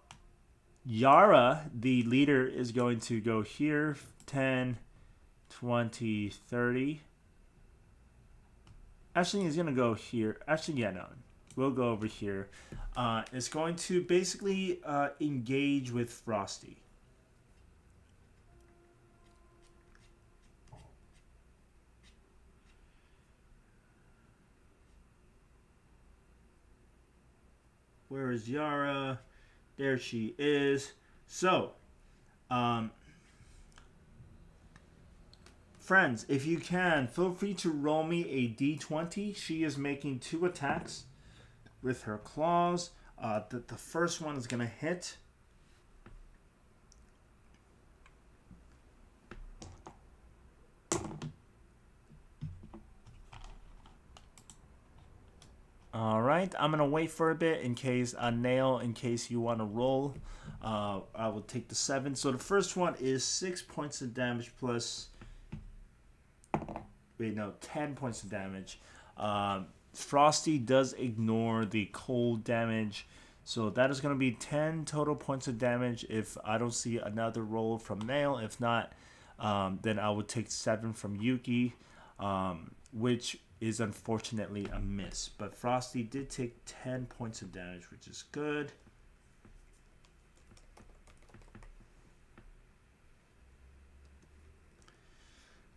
Yara, the leader, is going to go here. 10, 20, 30. Actually, he's going to go here. Actually, yeah, no. We'll go over here. It's going to basically engage with Frosty. Where is Yara? There she is. So, friends, if you can, feel free to roll me a d20. She is making 2 attacks with her claws. The first one is going to hit. All right, I'm going to wait for a bit in case in case you want to roll. I will take the 7. So the first one is 6 points of damage plus... 10 points of damage. Frosty does ignore the cold damage. So that is going to be 10 total points of damage if I don't see another roll from Nail. If not, then I would take 7 from Yuki, which is unfortunately a miss. But Frosty did take 10 points of damage, which is good.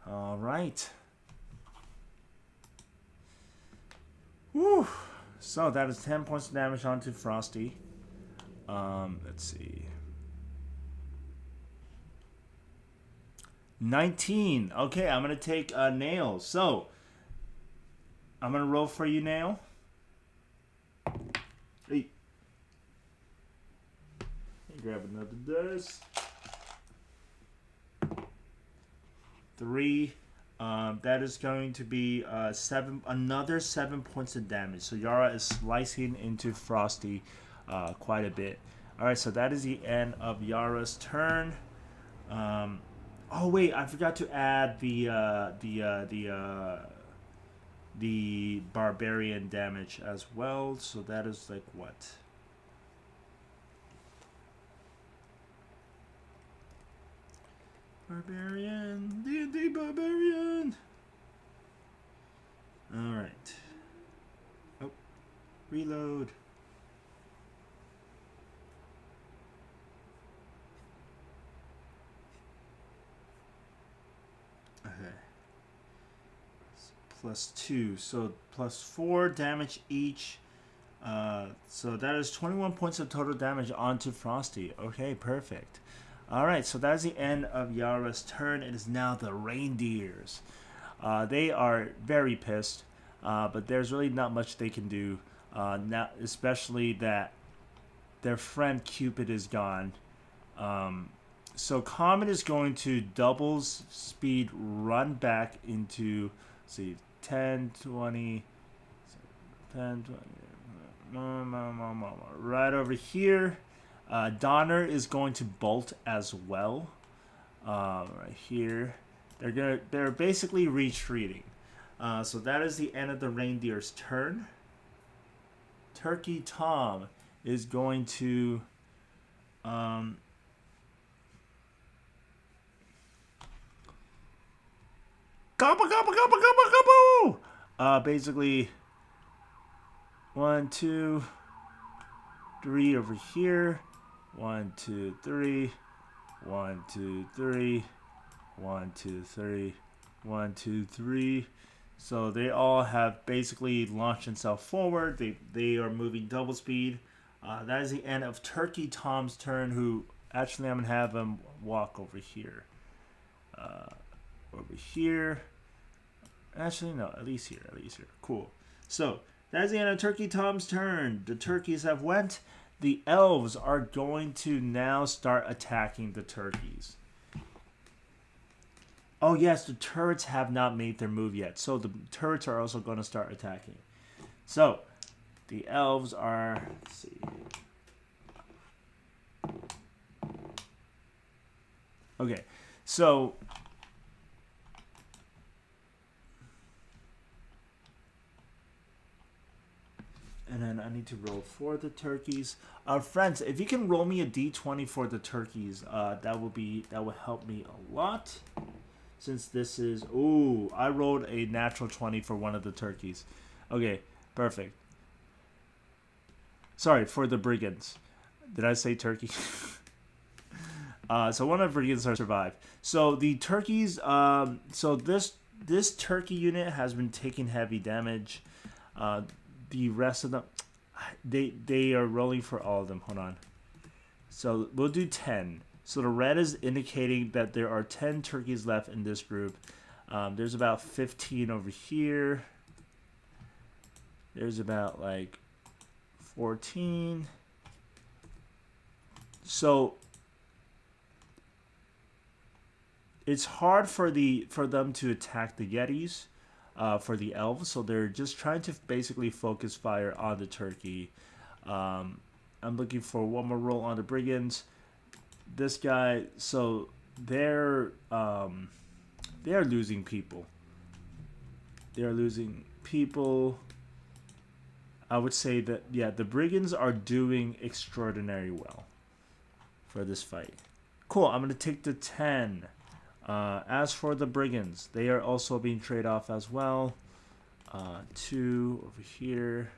All right. Whew. So that is 10 points of damage onto Frosty. Let's see. 19. Okay, I'm going to take Nail. So, I'm going to roll for you, Nail. Hey. Grab another dice. 3. That is going to be another 7 points of damage. So Yara is slicing into Frosty quite a bit. All right, so that is the end of Yara's turn. Oh wait, I forgot to add the barbarian damage as well. So that is like what? Barbarian, D&D barbarian. All right. Oh, reload. plus 2. So plus 4 damage each. So that is 21 points of total damage onto Frosty. Okay, perfect. Alright, so that is the end of Yara's turn. It is now the reindeers. They are very pissed, but there's really not much they can do. Now, especially that their friend Cupid is gone. So Comet is going to doubles speed run back into, let's see, 10, 20, 10, 20, right over here. Donner is going to bolt as well. Right here. They're basically retreating. So that is the end of the reindeer's turn. Turkey Tom is going to gobble, gobble, gobble, gobble, gobble. Basically 1, 2, 3 over here. 1, 2, 3. 1, 2, 3. 1, 2, 3. 1, 2, 3. So they all have basically launched themselves forward. They are moving double speed. That is the end of Turkey Tom's turn, who actually I'm going to have him walk over here. Over here. Actually, no, at least here. Cool. So that is the end of Turkey Tom's turn. The turkeys have went. The elves are going to now start attacking the turkeys. Oh yes, the turrets have not made their move yet. So the turrets are also going to start attacking. So the elves are, let's see. Okay, so and then I need to roll for the turkeys. Friends, if you can roll me a d20 for the turkeys, that will help me a lot. Since this is, ooh, I rolled a natural 20 for one of the turkeys. Okay, perfect. Sorry, for the brigands. Did I say turkey? So one of the brigands are survived. So the turkeys, so this turkey unit has been taking heavy damage. The rest of them, they are rolling for all of them. Hold on. So we'll do 10. So the red is indicating that there are 10 turkeys left in this group. There's about 15 over here. There's about like 14. So it's hard for them to attack the Yetis, for the elves. So they're just trying to basically focus fire on the turkey. I'm looking for one more roll on the brigands. This guy, so they're losing people. They're losing people. I would say that, yeah, the brigands are doing extraordinarily well for this fight. Cool, I'm going to take the 10. As for the brigands, they are also being traded off as well. 2 over here.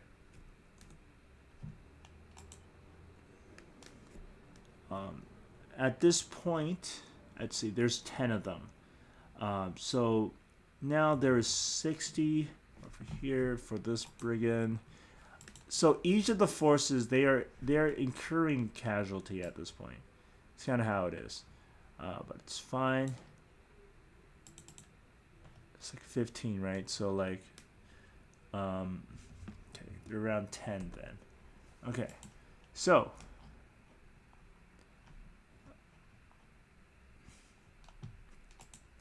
At this point, let's see, there's 10 of them. So now there is 60 over here for this brigand. So each of the forces, they're incurring casualty at this point. It's kind of how it is, but it's fine. It's like 15, right? So like, okay, they're around 10 then. Okay, so.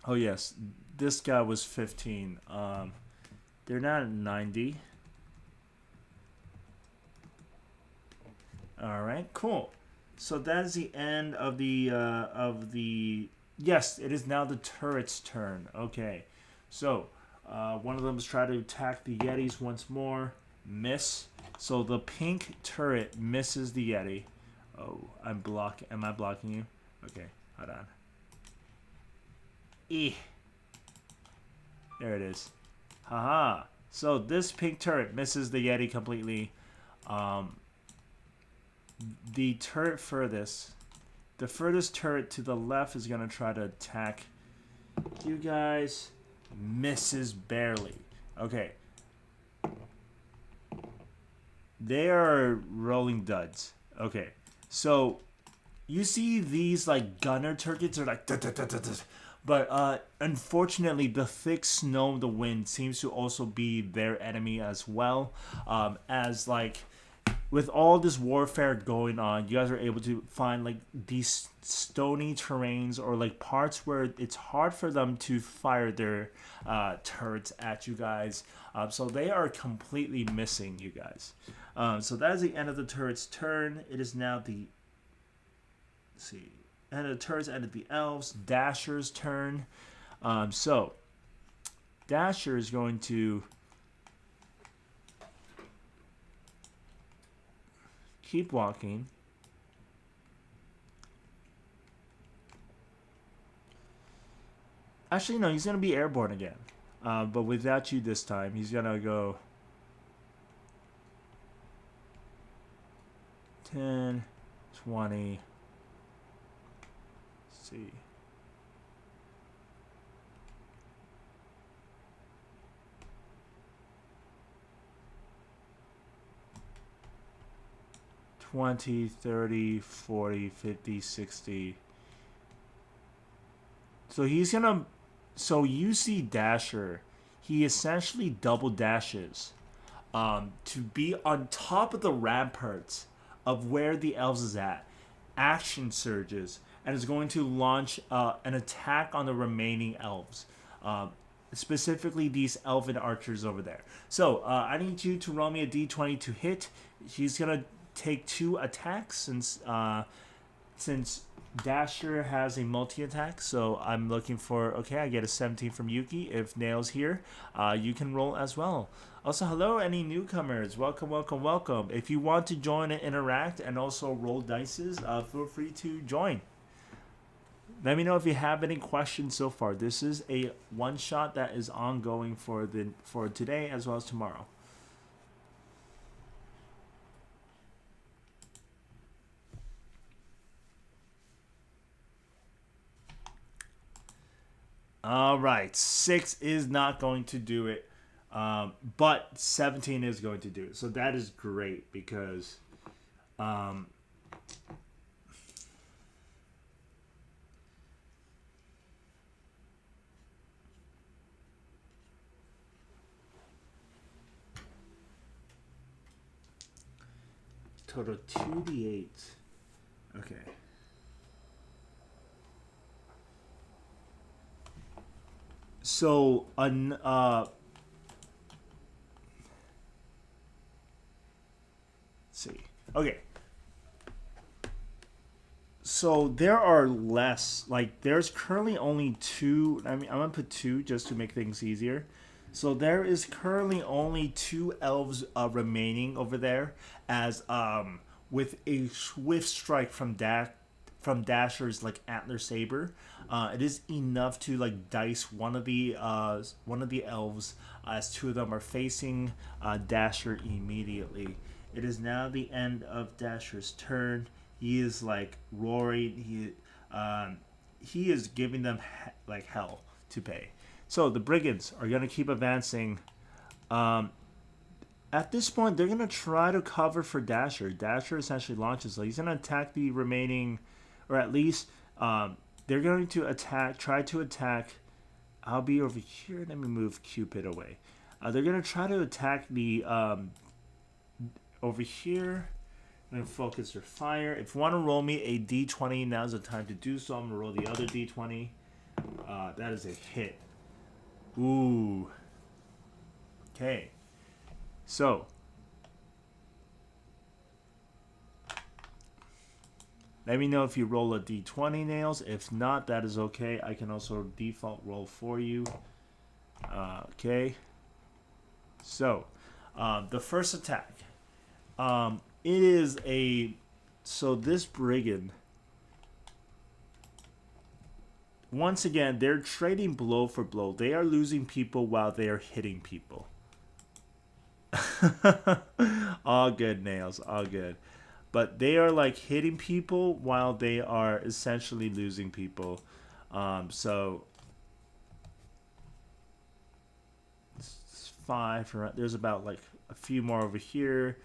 Oh yes, this guy was 15. They're not at 90. All right, cool. So that is the end of the. Yes, it is now the turret's turn. Okay, so one of them is trying to attack the Yetis once more. Miss. So the pink turret misses the Yeti. Oh, I'm blocking. Am I blocking you? Okay, hold on. There it is. Haha. So this pink turret misses the Yeti completely. The turret furthest, the furthest turret to the left is going to try to attack you guys. Misses barely. Okay. They are rolling duds. Okay. So you see these like gunner turkets are like but unfortunately the thick snow the wind seems to also be their enemy as well, as like with all this warfare going on, you guys are able to find like these stony terrains or like parts where it's hard for them to fire their turrets at you guys. So they are completely missing you guys. So that is the end of the turret's turn. It is now the see end of the turret's end of the elves. Dasher's turn. So Dasher is going to keep walking. Actually, no, he's going to be airborne again. But without you this time, he's going to go 10, 20. Let's see. $20, $30, $40, $50, $60. So he's gonna. So you see Dasher. He essentially double dashes to be on top of the ramparts of where the elves is at. Action surges and is going to launch an attack on the remaining elves. Specifically these elven archers over there. So I need you to roll me a d20 to hit. He's gonna take 2 attacks since Dasher has a multi-attack. So I'm looking for, okay, I get a 17 from Yuki. If Nail's here, you can roll as well. Also, hello, any newcomers. Welcome, welcome, welcome. If you want to join and interact and also roll dices, feel free to join. Let me know if you have any questions so far. This is a one-shot that is ongoing for today as well as tomorrow. All right, 6 is not going to do it, but 17 is going to do it. So that is great because total 2d8. Okay. So, let's see. Okay. So there are less. Like, there's currently only 2. I mean, I'm gonna put 2 just to make things easier. So there is currently only 2 elves remaining over there, as with a swift strike from Dasher's like antler saber, it is enough to like dice one of the elves, as 2 of them are facing Dasher immediately. It is now the end of Dasher's turn. He is like roaring. He is giving them like hell to pay. So the brigands are gonna keep advancing. At this point, they're gonna try to cover for Dasher. Dasher essentially launches, so he's gonna attack the remaining, or at least they're going to try to attack. I'll be over here. Let me move Cupid away. They're gonna try to attack the over here. I'm gonna focus their fire. If you want to roll me a d20, now's the time to do so. I'm gonna roll the other d20. That is a hit. Ooh. Okay. So, let me know if you roll a d20, Nails. If not, that is okay. I can also default roll for you. Okay. So, the first attack. It is a... So, this brigand... Once again, they're trading blow for blow. They are losing people while they are hitting people. All good, Nails. All good. But they are like hitting people while they are essentially losing people. So it's 5. There's about like a few more over here.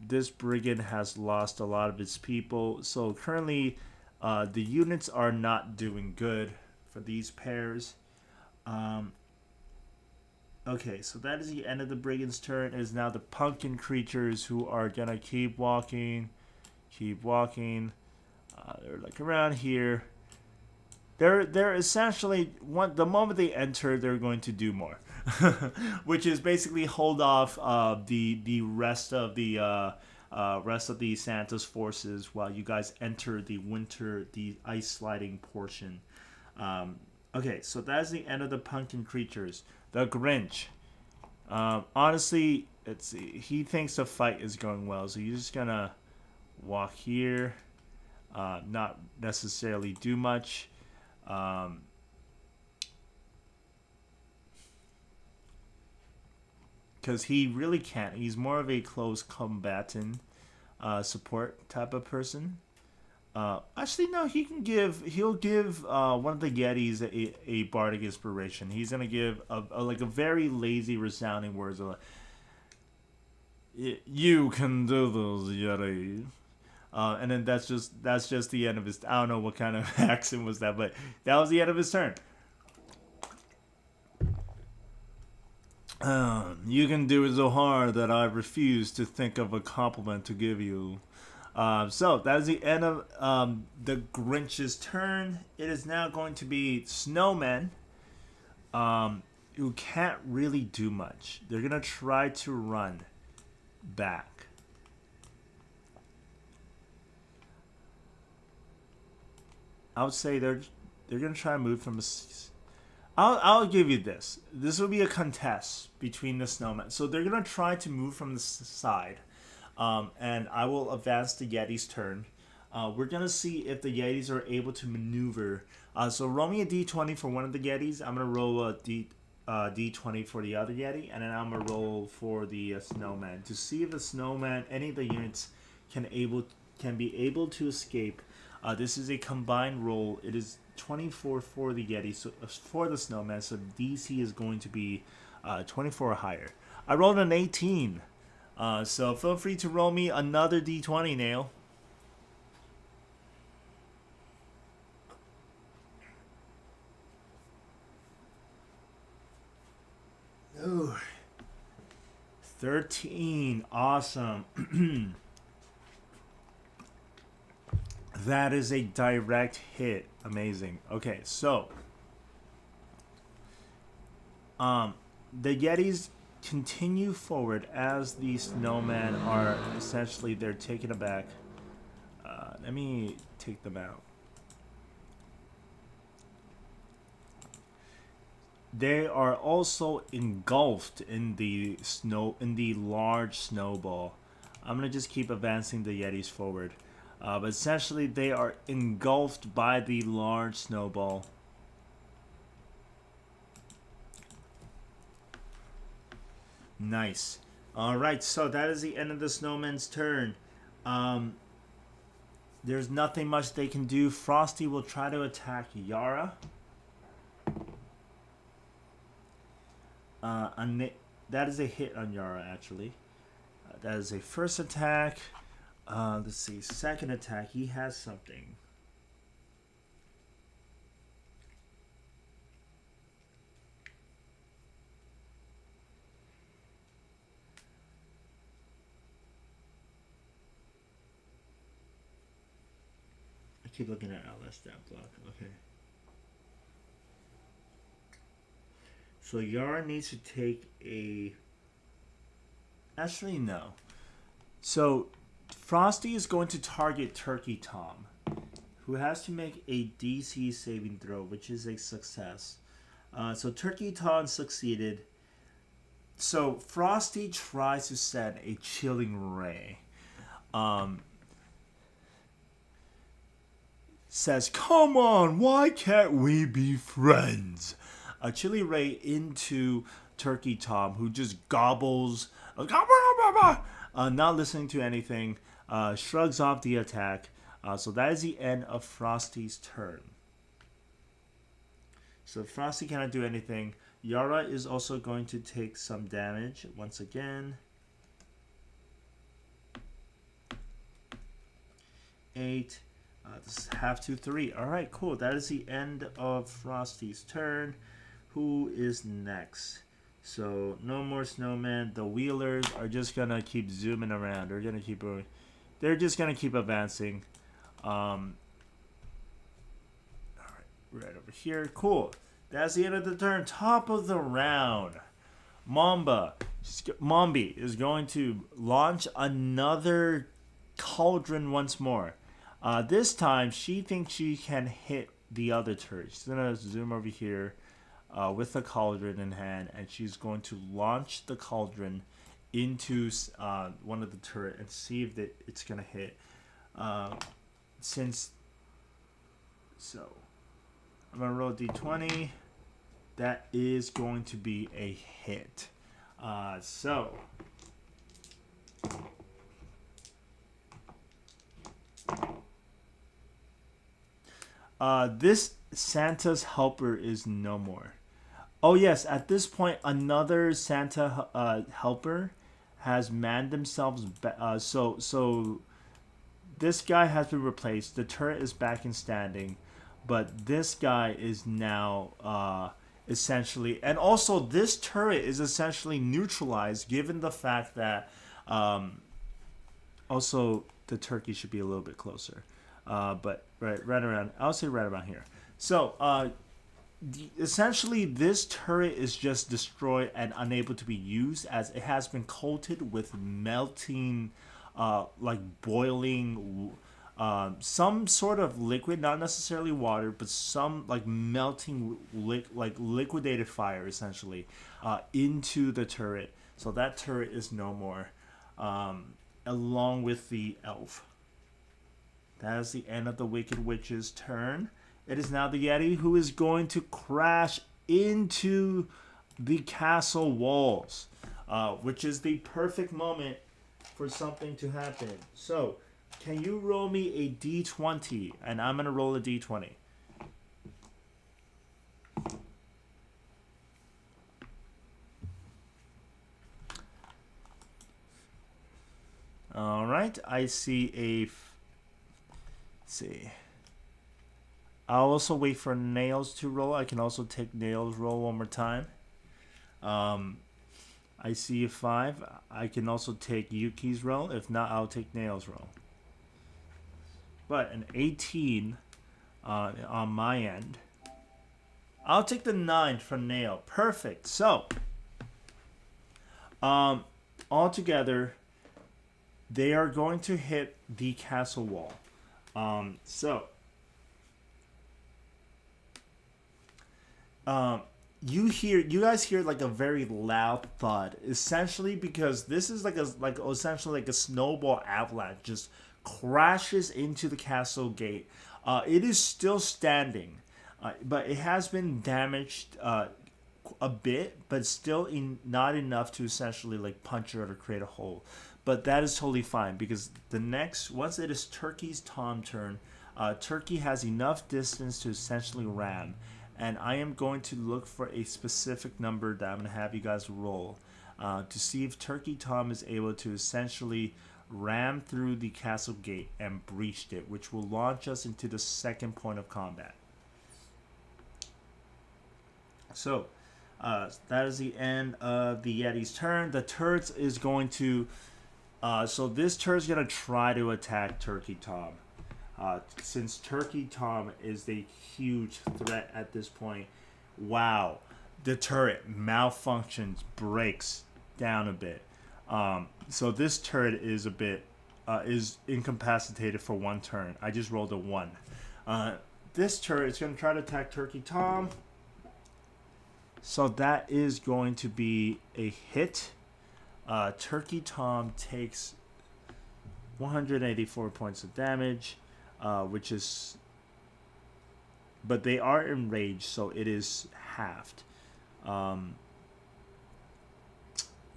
This brigand has lost a lot of its people. So currently, the units are not doing good for these pairs. Okay, so that is the end of the brigand's turn. It is now the pumpkin creatures who are gonna keep walking. Keep walking. They're like around here. They're essentially the moment they enter, they're going to do more, which is basically hold off the rest of the Santa's forces while you guys enter the ice sliding portion. Okay, so that's the end of the pumpkin creatures. The Grinch. Honestly, he thinks the fight is going well, so you're just gonna walk here, not necessarily do much. Because he really can't. He's more of a close combatant support type of person. Actually, no. He'll give one of the Yetis a bardic inspiration. He's gonna give a very lazy, resounding words of, "You can do those, Yeti." And then that's just the end of his. I don't know what kind of accent was that, but that was the end of his turn. You can do it so hard that I refuse to think of a compliment to give you. So that is the end of the Grinch's turn. It is now going to be snowmen, who can't really do much. They're gonna try to run back. I would say they're gonna try to move from a. I'll give you this. This will be a contest between the snowmen. So they're gonna try to move from the side. And I will advance the Yeti's turn. We're going to see if the Yetis are able to maneuver. So roll me a d20 for one of the Yetis. I'm going to roll a d20 for the other Yeti. And then I'm going to roll for the snowman to see if the snowman, any of the units, can be able to escape. This is a combined roll. It is 24 for the Yeti, so for the snowman. So DC is going to be 24 or higher. I rolled an 18. So feel free to roll me another d20, Nail. Ooh. 13. Awesome. That is a direct hit. Amazing. Okay, so the Yetis continue forward as the snowmen are essentially they're taken aback. Let me take them out. They are also engulfed in the large snowball. I'm gonna just keep advancing the Yetis forward, but essentially they are engulfed by the large snowball. Nice. Alright, so that is the end of the snowman's turn. There's nothing much they can do. Frosty will try to attack Yara. That is a hit on Yara, actually. That is a first attack. Let's see. Second attack, he has something. I keep looking at LS stat block. Okay. So Yara needs to take a. Actually, no. So Frosty is going to target Turkey Tom, who has to make a DC saving throw, which is a success. So Turkey Tom succeeded. So Frosty tries to send a chilling ray. Says, "Come on, why can't we be friends?" A chilly ray into Turkey Tom, who just gobbles, not listening to anything, shrugs off the attack. So that is the end of Frosty's turn. So Frosty cannot do anything. Yara is also going to take some damage once again. 8. This is half to 3. Alright, cool. That is the end of Frosty's turn. Who is next? So, no more snowmen. The wheelers are just gonna keep zooming around. They're just gonna keep advancing. Alright, right over here. Cool. That's the end of the turn. Top of the round. Mombi is going to launch another cauldron once more. This time, she thinks she can hit the other turret. She's going to zoom over here with the cauldron in hand, and she's going to launch the cauldron into one of the turret and see if it's going to hit. So, I'm going to roll a d20. That is going to be a hit. This Santa's helper is no more. Oh yes, at this point, another Santa helper has manned themselves. So this guy has been replaced. The turret is back in standing, but this guy is now essentially, and also this turret is essentially neutralized, given the fact that also the turkey should be a little bit closer. But right around, I'll say right around here. So, essentially, this turret is just destroyed and unable to be used, as it has been coated with melting, like boiling, some sort of liquid, not necessarily water, but some like melting, like liquidated fire, essentially, into the turret. So that turret is no more, along with the elf. That is the end of the Wicked Witch's turn. It is now the Yeti who is going to crash into the castle walls, which is the perfect moment for something to happen. So, can you roll me a d20? And I'm going to roll a d20. All right, I see let's see. I'll also wait for Nails to roll. I can also take Nails roll one more time. I see a 5. I can also take Yuki's roll. If not, I'll take Nails roll. But an 18 on my end. I'll take the 9 from Nail. Perfect. So, altogether, they are going to hit the castle wall. You guys hear like a very loud thud, essentially because this is essentially like a snowball avalanche just crashes into the castle gate. It is still standing, but it has been damaged a bit, but still not enough to essentially like puncture it or create a hole. But that is totally fine, because once it is Turkey's Tom turn, Turkey has enough distance to essentially ram. And I am going to look for a specific number that I'm going to have you guys roll to see if Turkey Tom is able to essentially ram through the castle gate and breached it, which will launch us into the second point of combat. So, that is the end of the Yeti's turn. The turret is going to... so this turret is going to try to attack Turkey Tom. Since Turkey Tom is a huge threat at this point. Wow. The turret malfunctions, breaks down a bit. So this turret is a bit is incapacitated for one turn. I just rolled a 1. This turret is going to try to attack Turkey Tom. So that is going to be a hit. Turkey Tom takes 184 points of damage. Which is, but they are enraged, so it is halved. Let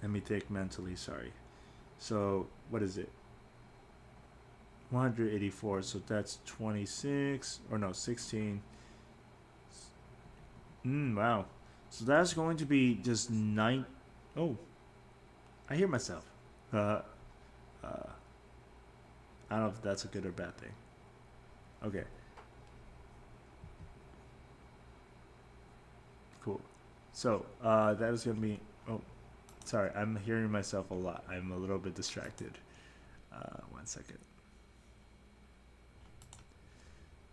me think mentally, sorry. So, what is it? 184, so that's 26, or no, 16. Wow. So that's going to be just 9. Oh, I hear myself. I don't know if that's a good or bad thing. Okay. Cool. So that is going to be. Oh, sorry. I'm hearing myself a lot. I'm a little bit distracted. 1 second.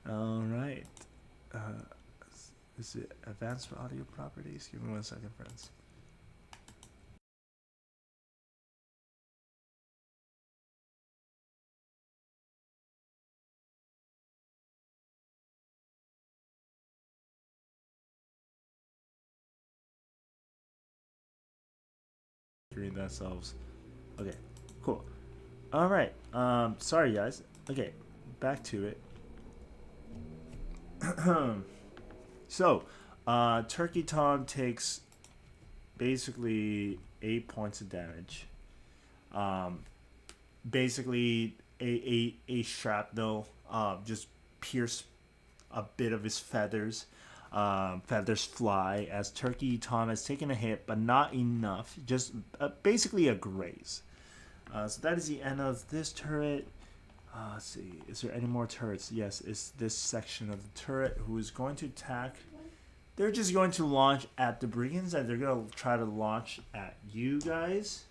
All right. Is it advanced audio properties? Give me 1 second, friends. Themselves. Okay, cool. All right. Sorry guys. Okay, back to it. So, Turkey Tom takes basically 8 points of damage. Basically, a shrapnel just pierced a bit of his feathers. Feathers fly as Turkey Tom has taken a hit, but not enough. Just basically a graze. So that is the end of this turret. Let's see. Is there any more turrets? Yes, it's this section of the turret who is going to attack. They're just going to launch at the brigands, and they're going to try to launch at you guys.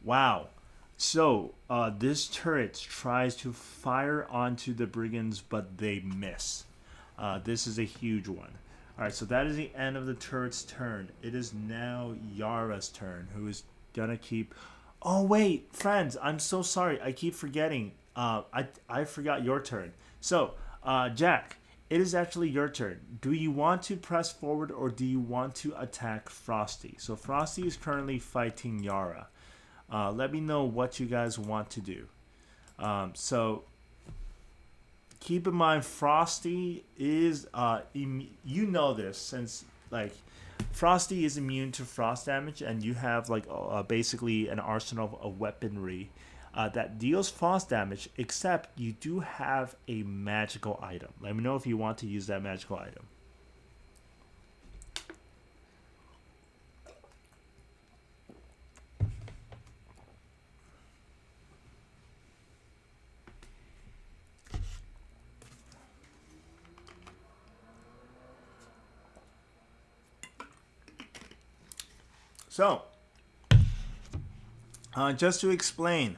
Wow. So, this turret tries to fire onto the brigands, but they miss. This is a huge one. Alright, so that is the end of the turret's turn. It is now Yara's turn, who is going to keep... Oh, wait, friends, I'm so sorry. I keep forgetting. I forgot your turn. So, Jack, it is actually your turn. Do you want to press forward or do you want to attack Frosty? So, Frosty is currently fighting Yara. Let me know what you guys want to do. So keep in mind, Frosty is you know this since like Frosty is immune to frost damage, and you have like basically an arsenal of weaponry that deals frost damage. Except you do have a magical item. Let me know if you want to use that magical item. So, just to explain,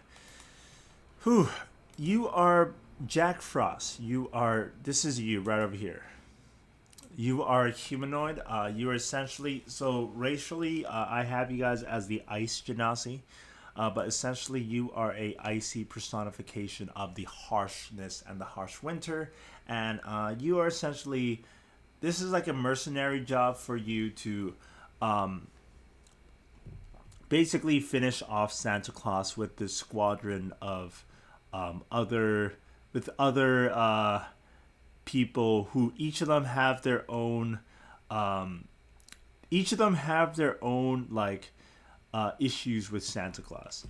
you are Jack Frost. This is you right over here. You are a humanoid. You are essentially, so racially, I have you guys as the Ice Genasi, but essentially you are a icy personification of the harshness and the harsh winter, and you are essentially, this is like a mercenary job for you to basically finish off Santa Claus with this squadron of other people who each of them have their own like issues with Santa Claus.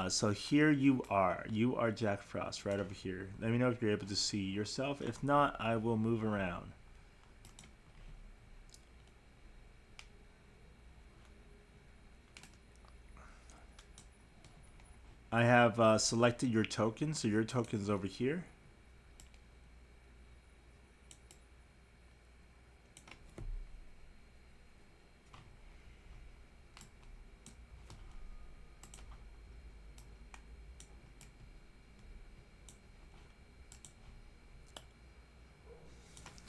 So here you are Jack Frost right over here. Let me know if you're able to see yourself. If not, I will move around. I have selected your token, so your token's over here.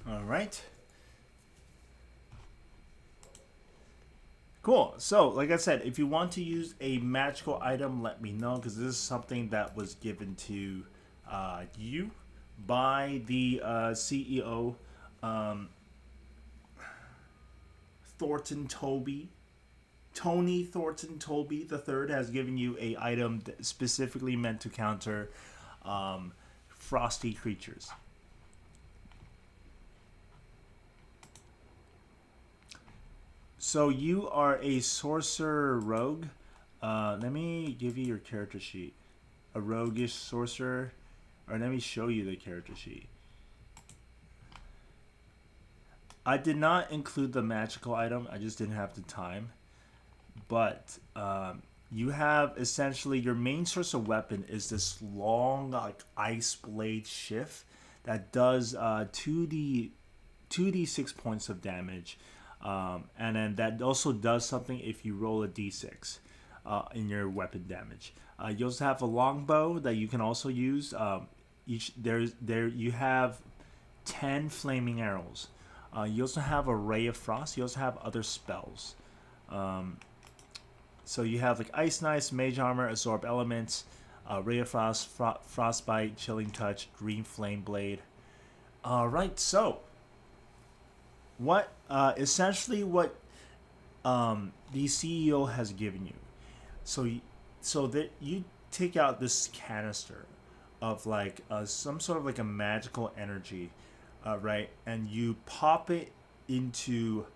All right. Cool. So, like I said, if you want to use a magical item, let me know, because this is something that was given to you by the CEO, Thornton Toby. Tony Thornton Toby the third has given you a item specifically meant to counter frosty creatures. So you are a sorcerer rogue. Let me give you your character sheet. A roguish sorcerer. Or let me show you the character sheet. I did not include the magical item. I just didn't have the time. But you have essentially your main source of weapon is this long like ice blade shift that does 2d6 points of damage, and then that also does something if you roll a d6 in your weapon damage. You also have a longbow that you can also use. You have 10 flaming arrows. You also have a ray of frost. You also have other spells. So you have like ice knife, mage armor, absorb elements, ray of frost, frostbite, chilling touch, green flame blade. All right, so what essentially what the CEO has given you. So that you take out this canister of like some sort of like a magical energy, right? And you pop it into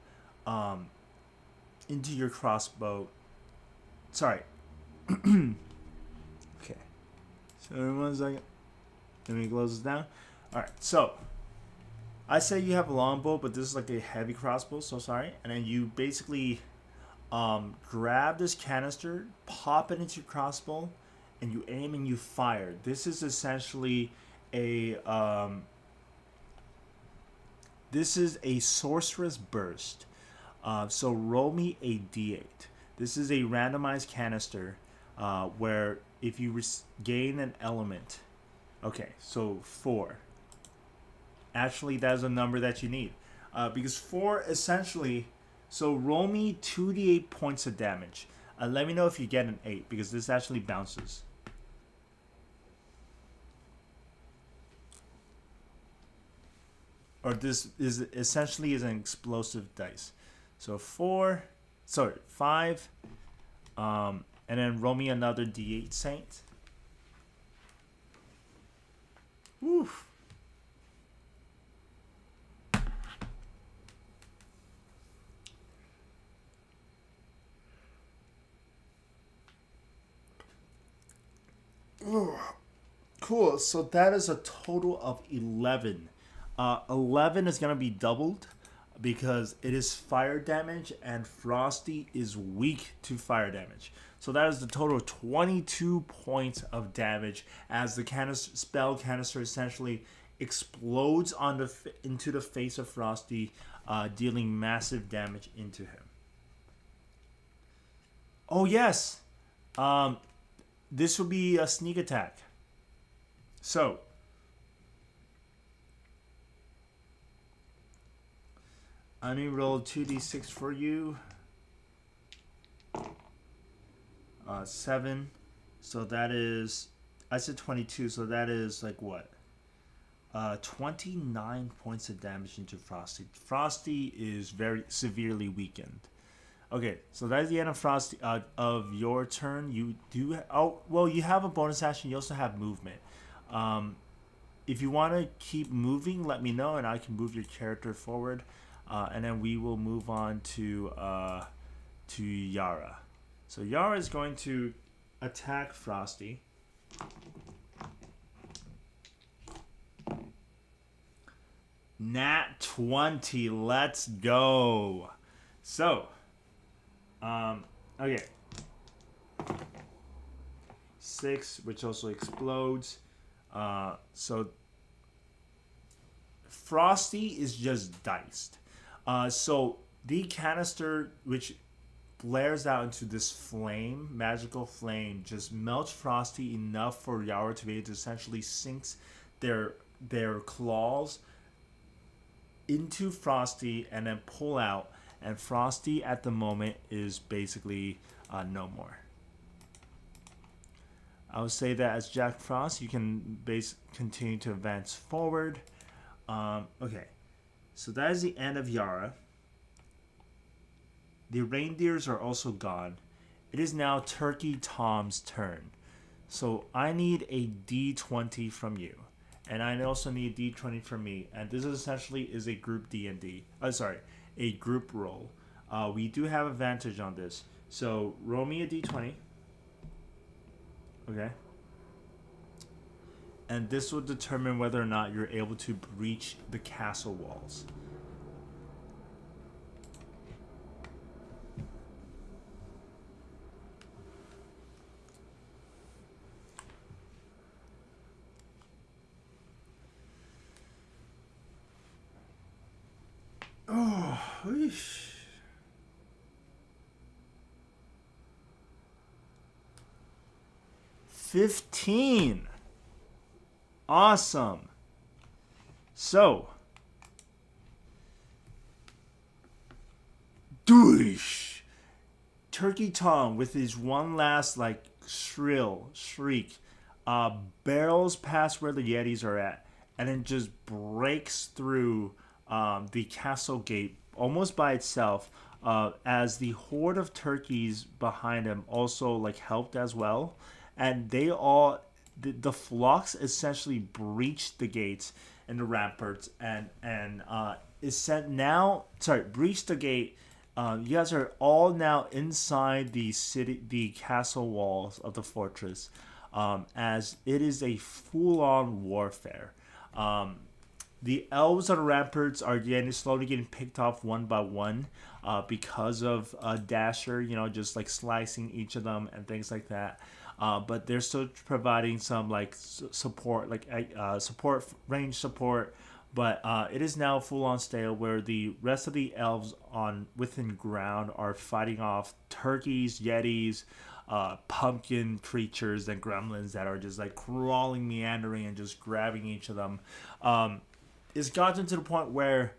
your crossbow. Sorry. Okay. So 1 second. Let me close this down. All right. So I say you have a longbow, but this is like a heavy crossbow. So sorry. And then you basically grab this canister, pop it into your crossbow, and you aim and you fire. This is essentially a sorceress burst. So roll me a d8. This is a randomized canister where if you gain an element. Okay, so 4. Actually, that's a number that you need. Because 4 essentially. So roll me 2d8 points of damage. Let me know if you get an 8 because this actually bounces. Or this is essentially is an explosive dice. So 5. And then roll me another d8, Saint. Woof. Cool. So that is a total of 11. 11 is going to be doubled because it is fire damage and Frosty is weak to fire damage. So that is the total of 22 points of damage as the spell canister essentially explodes into the face of Frosty, dealing massive damage into him. Oh yes, this will be a sneak attack. So let me roll 2d6 for you. 7. So that is, I said 22, so that is like what? 29 points of damage into Frosty. Frosty is very severely weakened. Okay, so that's the end of Frosty of your turn. You do you have a bonus action. You also have movement. If you want to keep moving, let me know, and I can move your character forward, and then we will move on to Yara. So Yara is going to attack Frosty. Nat 20. Let's go. So, okay. 6, which also explodes. So Frosty is just diced. So the canister, which blares out into this flame, magical flame, just melts Frosty enough for Yara to be able to essentially sink their claws into Frosty and then pull out. And Frosty at the moment is basically no more. I would say that as Jack Frost, you can continue to advance forward. Okay, so that is the end of Yara. The reindeers are also gone. It is now Turkey Tom's turn. So I need a D20 from you. And I also need a D20 from me. And this essentially is a group D&D. A group roll. We do have advantage on this. So roll me a D20. Okay. And this will determine whether or not you're able to breach the castle walls. Whoosh. 15. Awesome. So, douche. Turkey Tom with his one last like shrill shriek barrels past where the Yetis are at and then just breaks through the castle gate almost by itself as the horde of turkeys behind him also like helped as well, and they all the flocks essentially breached the gates and the ramparts and is sent now breached the gate. You guys are all now inside the castle walls of the fortress, as it is a full-on warfare. The elves on the ramparts are slowly getting picked off one by one, because of Dasher, just like slicing each of them and things like that. But they're still providing some like support, like range support. But it is now full on stale, where the rest of the elves within ground are fighting off turkeys, yetis, pumpkin creatures, and gremlins that are just like crawling, meandering, and just grabbing each of them. It's gotten to the point where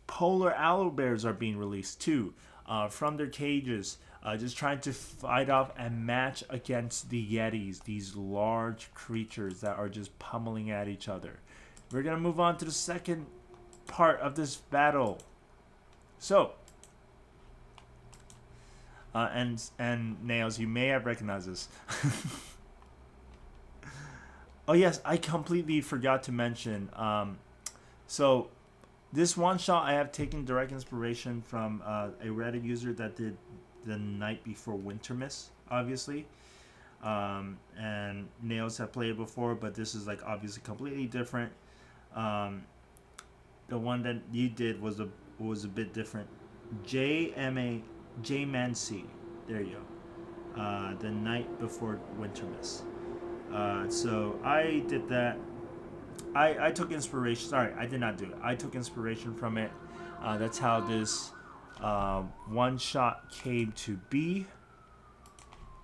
polar owlbears are being released too, from their cages, just trying to fight off and match against the yetis, these large creatures that are just pummeling at each other. We're going to move on to the second part of this battle. So, and Nails, you may have recognized this. Oh yes, I completely forgot to mention. So, this one shot I have taken direct inspiration from a Reddit user that did the night before Wintermas, obviously. And Nails have played it before, but this is like obviously completely different. The one that you did was a bit different. J Mancy. There you go. The night before Wintermas. So I did that. I took inspiration. Sorry, I did not do it. I took inspiration from it. That's how this one shot came to be.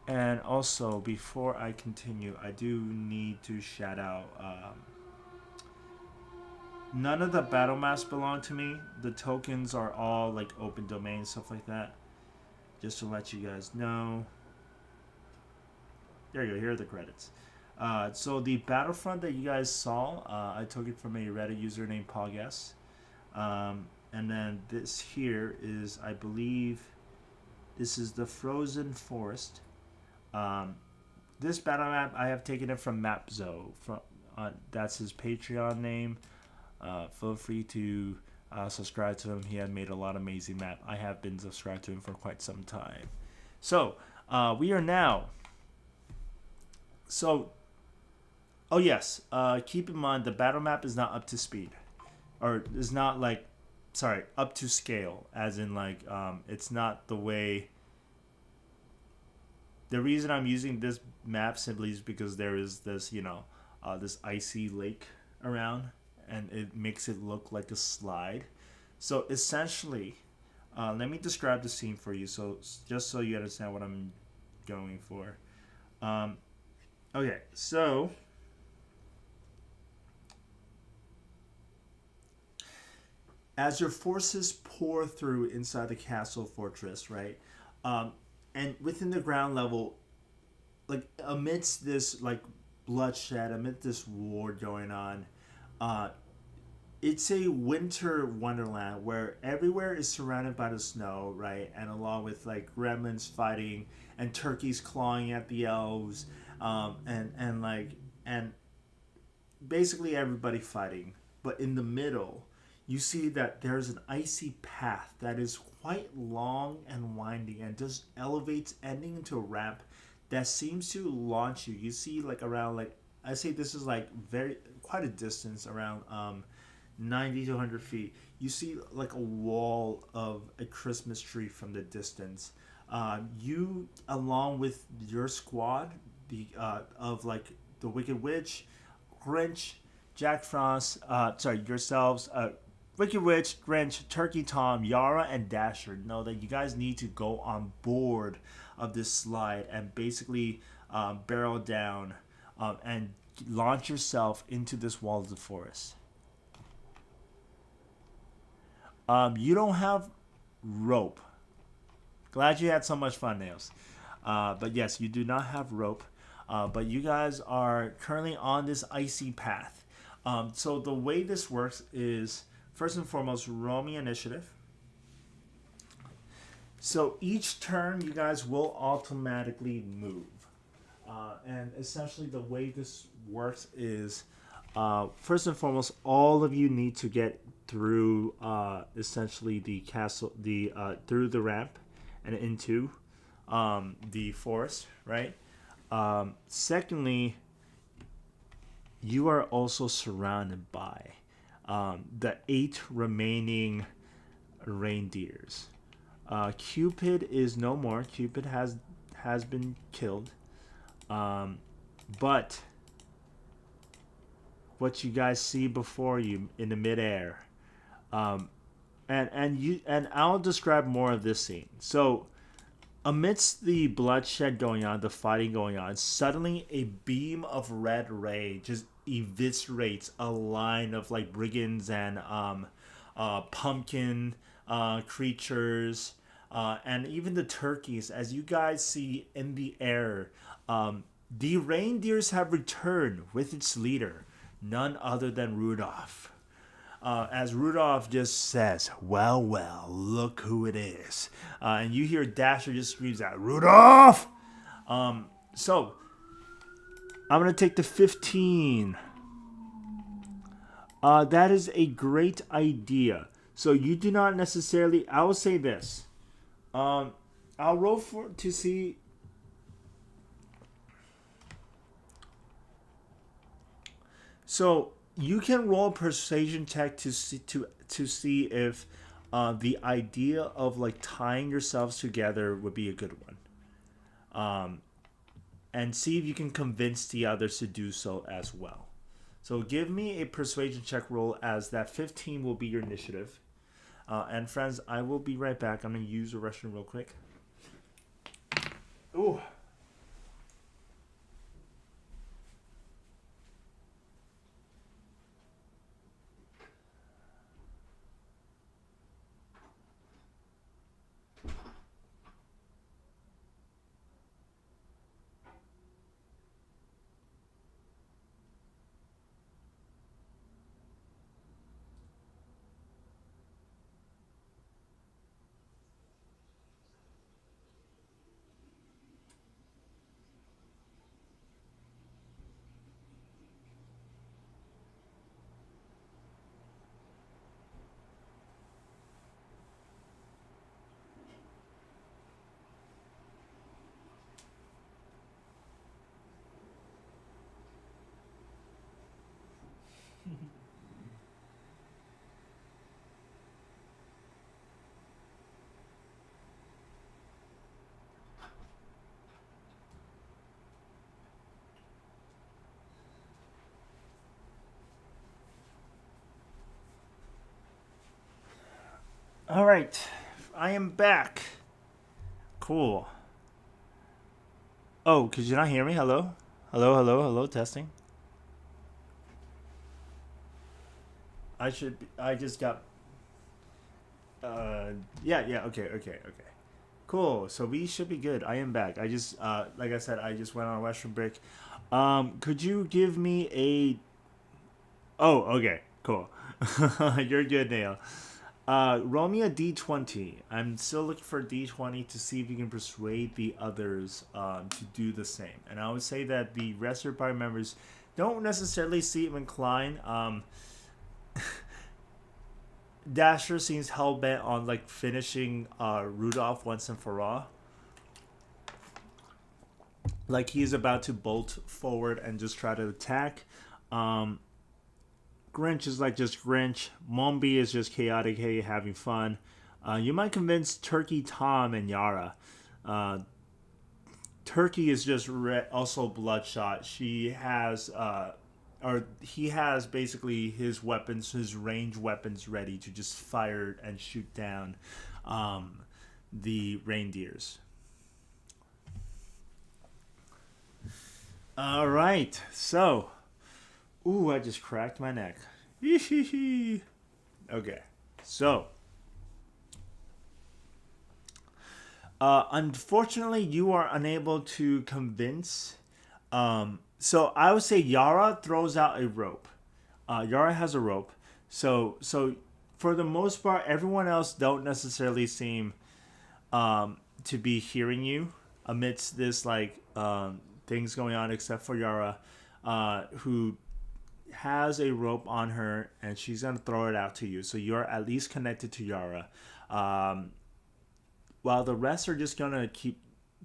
And also, before I continue, I do need to shout out. None of the battle maps belong to me. The tokens are all like open domain, stuff like that. Just to let you guys know. There you go. Here are the credits. So the Battlefront that you guys saw, I took it from a Reddit user named Pogas. And then this here is, I believe, this is the Frozen Forest. This battle map, I have taken it from Mapzo. That's his Patreon name. Feel free to subscribe to him. He had made a lot of amazing map. I have been subscribed to him for quite some time. So, we are now. So, oh yes, keep in mind the battle map is not up to speed. Or is not like, sorry, up to scale. As in like, it's not the way. The reason I'm using this map simply is because there is this, this icy lake around. And it makes it look like a slide. So essentially, let me describe the scene for you, so just so you understand what I'm going for. Okay, so as your forces pour through inside the castle fortress, right, and within the ground level, like amidst this like bloodshed, amidst this war going on. It's a winter wonderland where everywhere is surrounded by the snow, right? And along with like gremlins fighting and turkeys clawing at the elves, and basically everybody fighting. But in the middle, you see that there's an icy path that is quite long and winding and just elevates, ending into a ramp that seems to launch you. You see like around like, I say this is like quite a distance, around 90 to 100 feet. You see like a wall of a Christmas tree from the distance. You, along with your squad, of like the Wicked Witch, Grinch, Jack Frost, yourselves, Wicked Witch, Grinch, Turkey Tom, Yara, and Dasher know that you guys need to go on board of this slide and basically barrel down and launch yourself into this wall of the forest. You don't have rope. Glad you had so much fun, Nails. But yes, you do not have rope. But you guys are currently on this icy path. So the way this works is, first and foremost, roll me initiative. So each turn, you guys will automatically move. And essentially the way this works is, first and foremost, all of you need to get through essentially the castle, through the ramp and into the forest, right? Secondly, you are also surrounded by the 8 remaining reindeers. Cupid is no more. Cupid has been killed. But what you guys see before you in the midair, and I'll describe more of this scene. So, amidst the bloodshed going on, the fighting going on, suddenly a beam of red ray just eviscerates a line of like brigands and pumpkin creatures, and even the turkeys. As you guys see in the air, the reindeers have returned with its leader, none other than Rudolph. As Rudolph just says, well, look who it is. And you hear Dasher just screams out, Rudolph! So, I'm going to take the 15. That is a great idea. So, you do not necessarily, I will say this. I'll roll to see. So, you can roll a persuasion check to see if the idea of like tying yourselves together would be a good one, and see if you can convince the others to do so as well. So give me a persuasion check roll, as that 15 will be your initiative. And friends, I will be right back. I'm gonna use the restroom real quick. Ooh. All right, I am back. Cool. Oh, could you not hear me? Hello? Hello, testing. I just got, yeah, okay. Cool, so we should be good. I am back. I just, like I said, I just went on a restroom break. Could you give me a, oh, okay, cool. You're good, Nail. Roll me a d20. I'm still looking for a d20 to see if you can persuade the others to do the same. And I would say that the rest of your party members don't necessarily seem inclined. Dasher seems hell-bent on like finishing Rudolph once and for all. Like he is about to bolt forward and just try to attack. Grinch is like just Grinch. Mombi is just chaotic, hey, having fun. You might convince Turkey Tom and Yara. Turkey is just also bloodshot. She has or he has basically his weapons, his range weapons ready to just fire and shoot down the reindeers. All right, so, ooh, I just cracked my neck. Okay, so, unfortunately, you are unable to convince. So I would say Yara throws out a rope. Yara has a rope. So for the most part, everyone else don't necessarily seem to be hearing you amidst this things going on, except for Yara, who has a rope on her and she's gonna throw it out to you. So you're at least connected to Yara. While the rest are just gonna keep.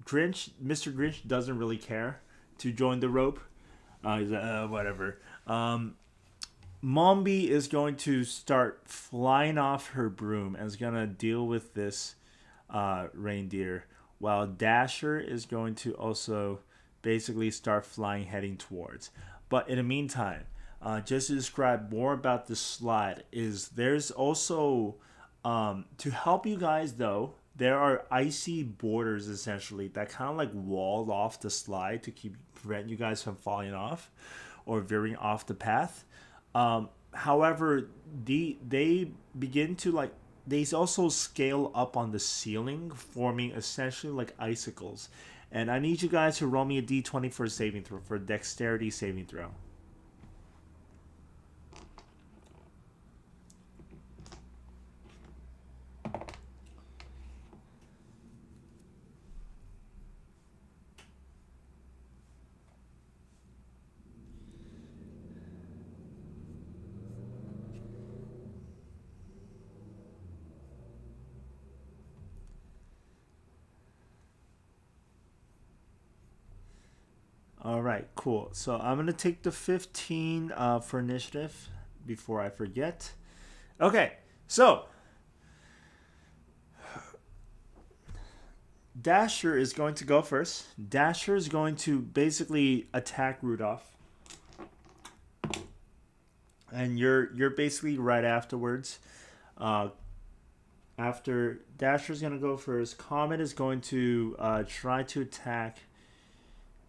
Mr. Grinch doesn't really care to join the rope. He's like, whatever. Mombi is going to start flying off her broom and is going to deal with this reindeer, while Dasher is going to also basically start flying, heading towards. But in the meantime, just to describe more about the slide, there's also, to help you guys though, there are icy borders essentially that kind of like wall off the slide to prevent you guys from falling off or veering off the path. However, they begin to they also scale up on the ceiling, forming essentially like icicles. And I need you guys to roll me a d20 for a saving throw, for a dexterity saving throw. All right, cool. So I'm going to take the 15 for initiative before I forget. Okay, so Dasher is going to go first. Dasher is going to basically attack Rudolph. And you're basically right afterwards. After Dasher's going to go first, Comet is going to try to attack.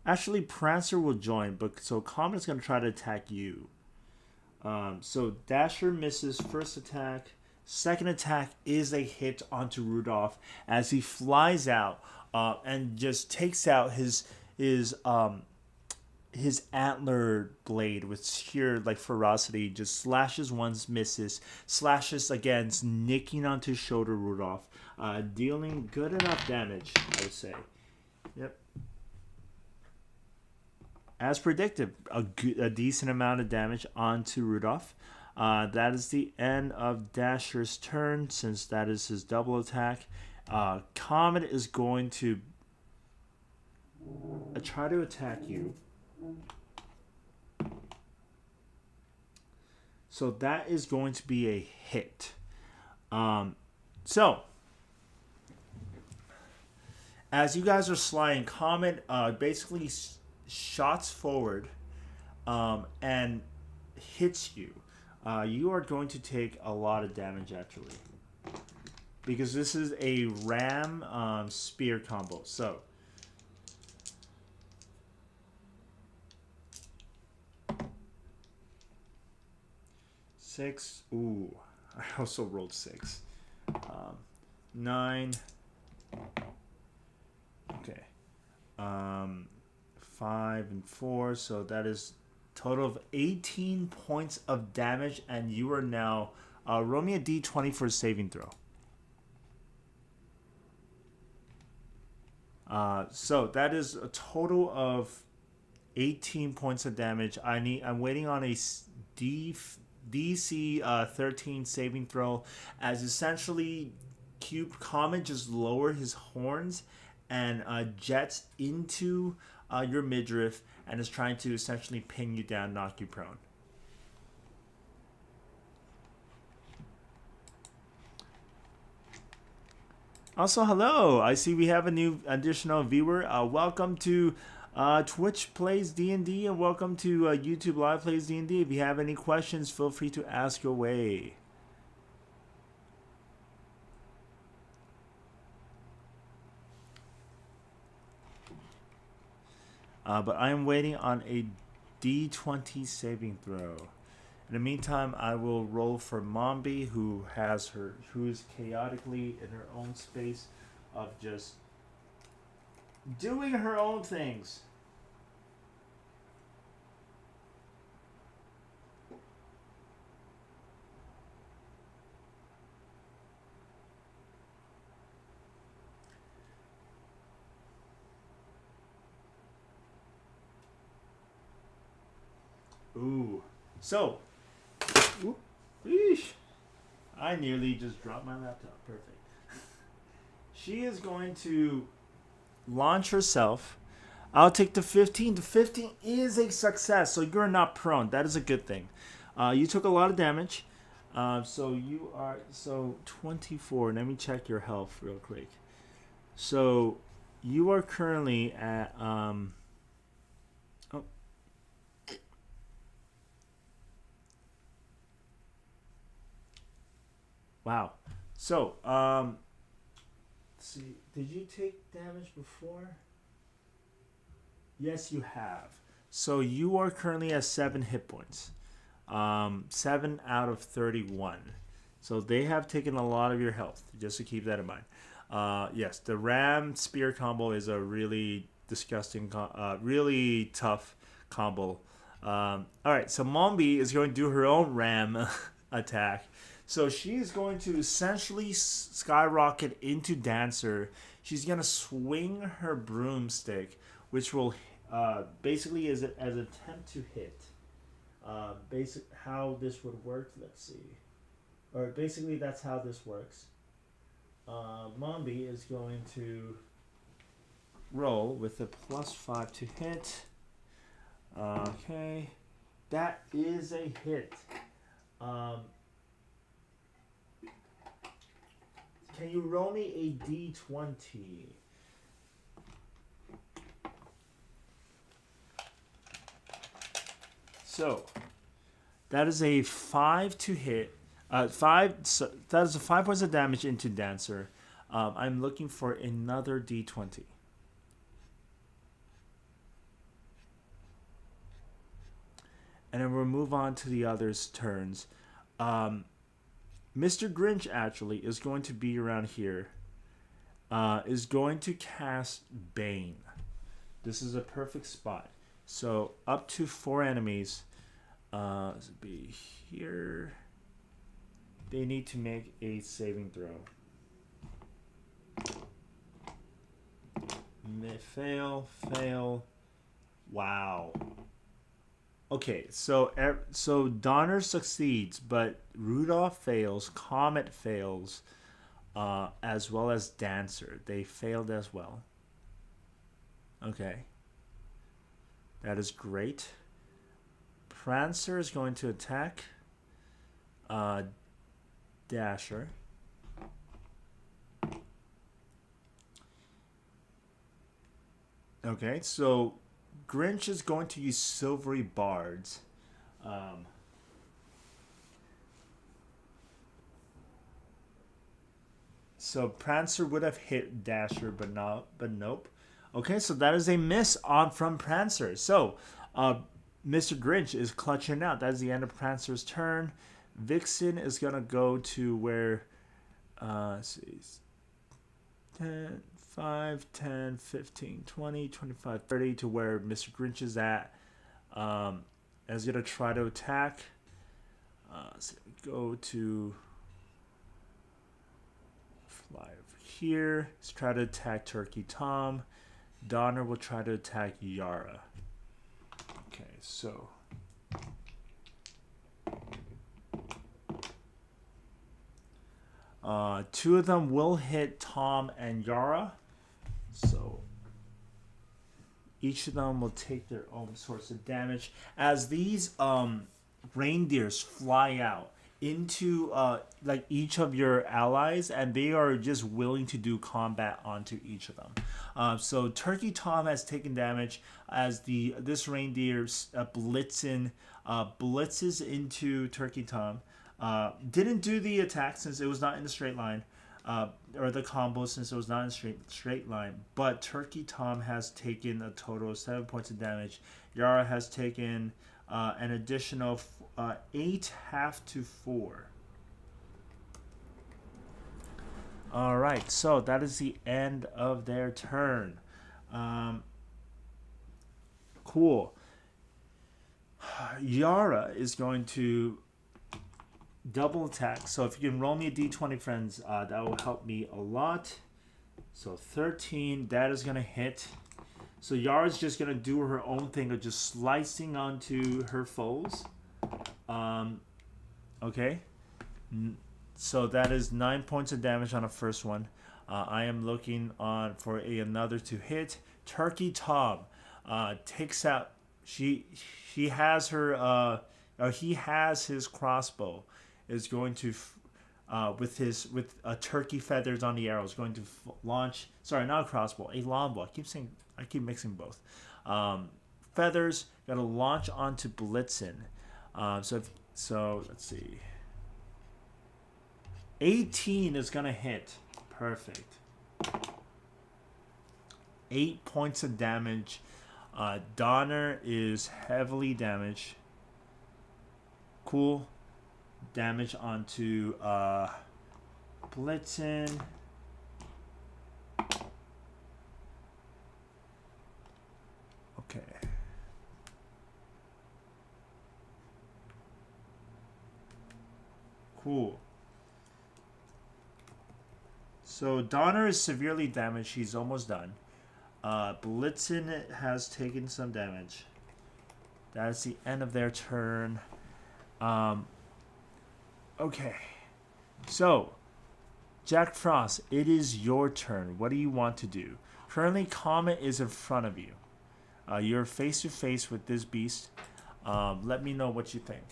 Actually, Prancer will join, but so Comet is going to try to attack you. So Dasher misses first attack. Second attack is a hit onto Rudolph as he flies out and just takes out his antler blade with sheer ferocity. Just slashes once, misses, slashes again, nicking onto his shoulder Rudolph, dealing good enough damage, I would say. Yep. As predicted, a decent amount of damage onto Rudolph. That is the end of Dasher's turn, since that is his double attack. Comet is going to try to attack you. So that is going to be a hit. So, as you guys are sliding, Comet basically shots forward and hits you. You are going to take a lot of damage actually, because this is a ram spear combo. So six. Ooh, I also rolled 6. 9. Okay. 5 and 4. So that is total of 18 points of damage, and you are now roll me a d20 for a saving throw. So that is a total of 18 points of damage. I'm waiting on a DC 13 saving throw, as essentially Comet just lowered his horns and jets into your midriff and is trying to essentially pin you down, knock you prone. Also, hello. I see we have a new additional viewer. Welcome to Twitch plays D&D, and welcome to YouTube Live plays D&D. If you have any questions, feel free to ask away. But I am waiting on a D20 saving throw. In the meantime, I will roll for Mombi, who is chaotically in her own space of just doing her own things. Ooh. So, eesh. I nearly just dropped my laptop. Perfect. She is going to launch herself. I'll take the 15. The 15 is a success, so you're not prone. That is a good thing. You took a lot of damage. So you are 24. Let me check your health real quick. So you are currently at wow. So let's see. Did you take damage before? Yes, you have. So you are currently at 7 hit points. 7 out of 31. So they have taken a lot of your health, just to keep that in mind. Yes, the Ram Spear combo is a really disgusting, really tough combo. Alright, so Mombi is going to do her own Ram attack. So she is going to essentially skyrocket into Dancer. She's going to swing her broomstick, which will basically as an attempt to hit. How this would work, let's see. Or basically that's how this works. Mombi is going to roll with a +5 to hit. Okay. That is a hit. Can you roll me a D20? So, that is a 5 to hit. So that is a 5 points of damage into Dancer. I'm looking for another D20. And then we'll move on to the others' turns. Mr. Grinch actually is going to be around here. Is going to cast Bane. This is a perfect spot. So up to 4 enemies. This would be here. They need to make a saving throw. Fail. Wow. Okay, so Donner succeeds, but Rudolph fails, Comet fails, as well as Dancer. They failed as well. Okay. That is great. Prancer is going to attack Dasher. Okay, so Grinch is going to use Silvery Bards. So Prancer would have hit Dasher, but nope. Okay, so that is a miss from Prancer. So, Mr. Grinch is clutching out. That is the end of Prancer's turn. Vixen is gonna go to where, let's see, 10, 5, 10, 15, 20, 25, 30 to where Mr. Grinch is at. Is gonna try to attack. So go to fly over here. Let's try to attack Turkey Tom. Donner will try to attack Yara. Okay, so two of them will hit Tom and Yara. So each of them will take their own source of damage. As these reindeers fly out, into like each of your allies, and they are just willing to do combat onto each of them. So Turkey Tom has taken damage as this reindeer Blitzen blitzes into Turkey Tom. Didn't do the attack since it was not in the straight line, or the combo since it was not in straight line. But Turkey Tom has taken a total of 7 points of damage. Yara has taken an additional 8 half to 4. All right, so that is the end of their turn. Cool. Yara is going to double attack. So if you can roll me a d20, friends, that will help me a lot. So 13, that is going to hit. So Yara's just going to do her own thing of just slicing onto her foes. Okay. So that is 9 points of damage on the first one. I am looking on for another to hit. Turkey Tom takes out. He has his crossbow. Is going to with turkey feathers on the arrow is going to launch. Sorry, not a crossbow, a longbow. I keep mixing both. Feathers got to launch onto Blitzen. So let's see. 18 is gonna hit. Perfect. 8 points of damage. Donner is heavily damaged. Cool. Damage onto Blitzen. Okay. Cool. So Donner is severely damaged. He's almost done. Blitzen has taken some damage. That's the end of their turn. Okay. So, Jack Frost, it is your turn. What do you want to do? Currently, Comet is in front of you. You're face to face with this beast. Let me know what you think.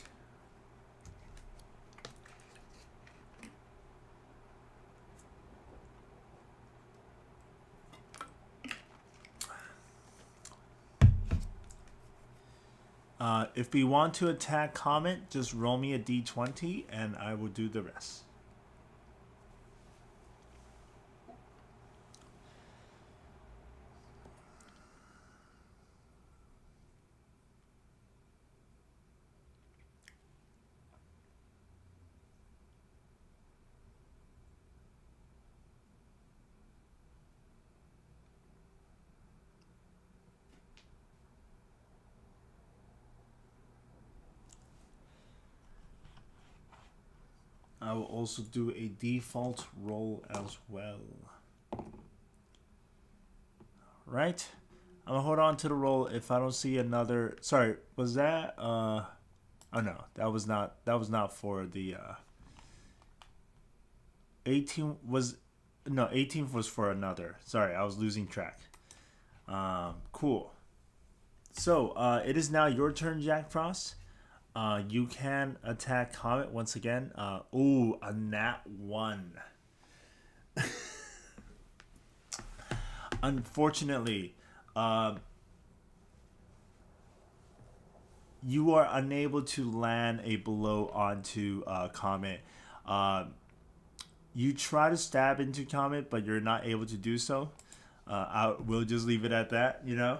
If we want to attack Comet, just roll me a d20 and I will do the rest. I will also do a default roll as well. Right? I'm gonna hold on to the roll if I don't see another. Sorry, was that? Oh no, that was not for the. 18 was, no, 18 was for another. Sorry, I was losing track. Cool. So it is now your turn, Jack Frost. You can attack Comet once again. Ooh, a nat 1. Unfortunately, you are unable to land a blow onto Comet. You try to stab into Comet, but you're not able to do so. We'll just leave it at that, you know?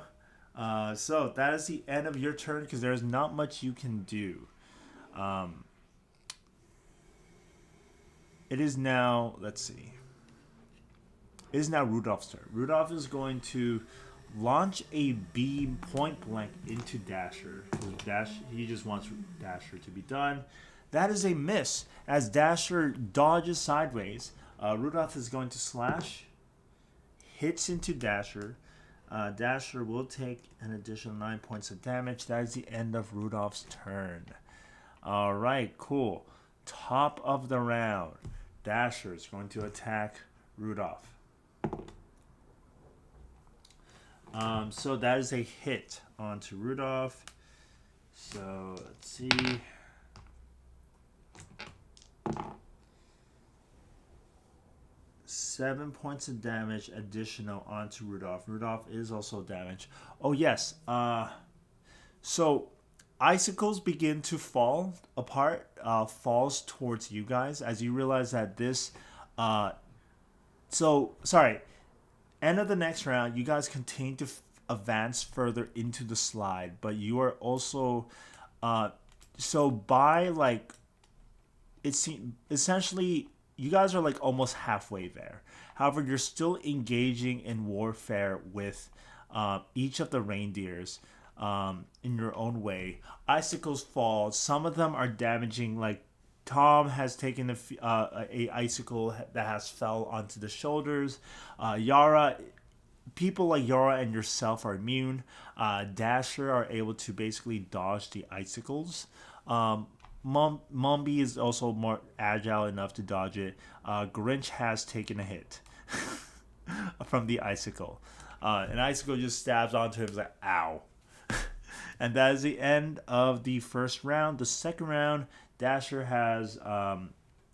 So that is the end of your turn because there's not much you can do. It is now, let's see. It is now Rudolph's turn. Rudolph is going to launch a beam point blank into Dasher. He just wants Dasher to be done. That is a miss as Dasher dodges sideways. Rudolph is going to slash, hits into Dasher. Dasher will take an additional 9 points of damage. That is the end of Rudolph's turn. All right, cool. Top of the round. Dasher is going to attack Rudolph. So that is a hit onto Rudolph. So let's see. 7 points of damage additional onto Rudolph. Rudolph is also damaged. Oh yes. So icicles begin to fall apart, falls towards you guys as you realize that this. So sorry. End of the next round, you guys continue to advance further into the slide, but you are also, so by like, it's essentially you guys are like almost halfway there. However, you're still engaging in warfare with each of the reindeers in your own way. Icicles fall. Some of them are damaging. Like Tom has taken a icicle that has fell onto the shoulders. Yara, people like Yara and yourself are immune. Dasher are able to basically dodge the icicles. Mombi is also more agile enough to dodge it. Grinch has taken a hit from the icicle. An icicle just stabs onto him. It's like, ow. And that is the end of the first round. The second round, Dasher has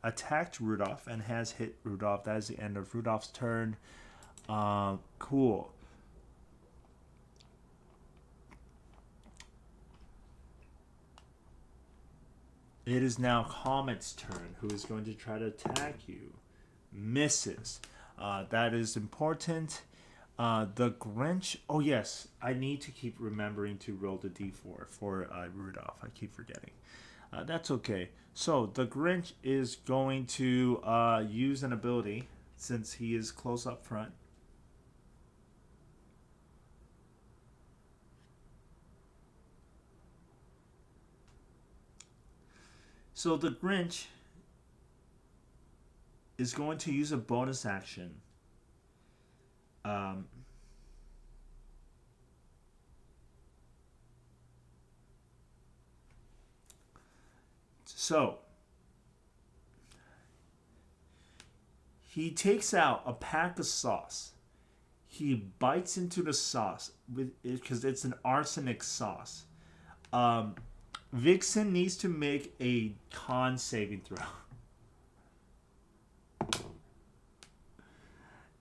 attacked Rudolph and has hit Rudolph. That is the end of Rudolph's turn. Cool. It is now Comet's turn, who is going to try to attack you. Misses. That is important. The Grinch. Oh, yes. I need to keep remembering to roll the d4 for Rudolph. I keep forgetting. That's okay. So, the Grinch is going to use an ability since he is close up front. So the Grinch is going to use a bonus action. So he takes out a pack of sauce. He bites into the sauce because it's an arsenic sauce. Vixen needs to make a con saving throw.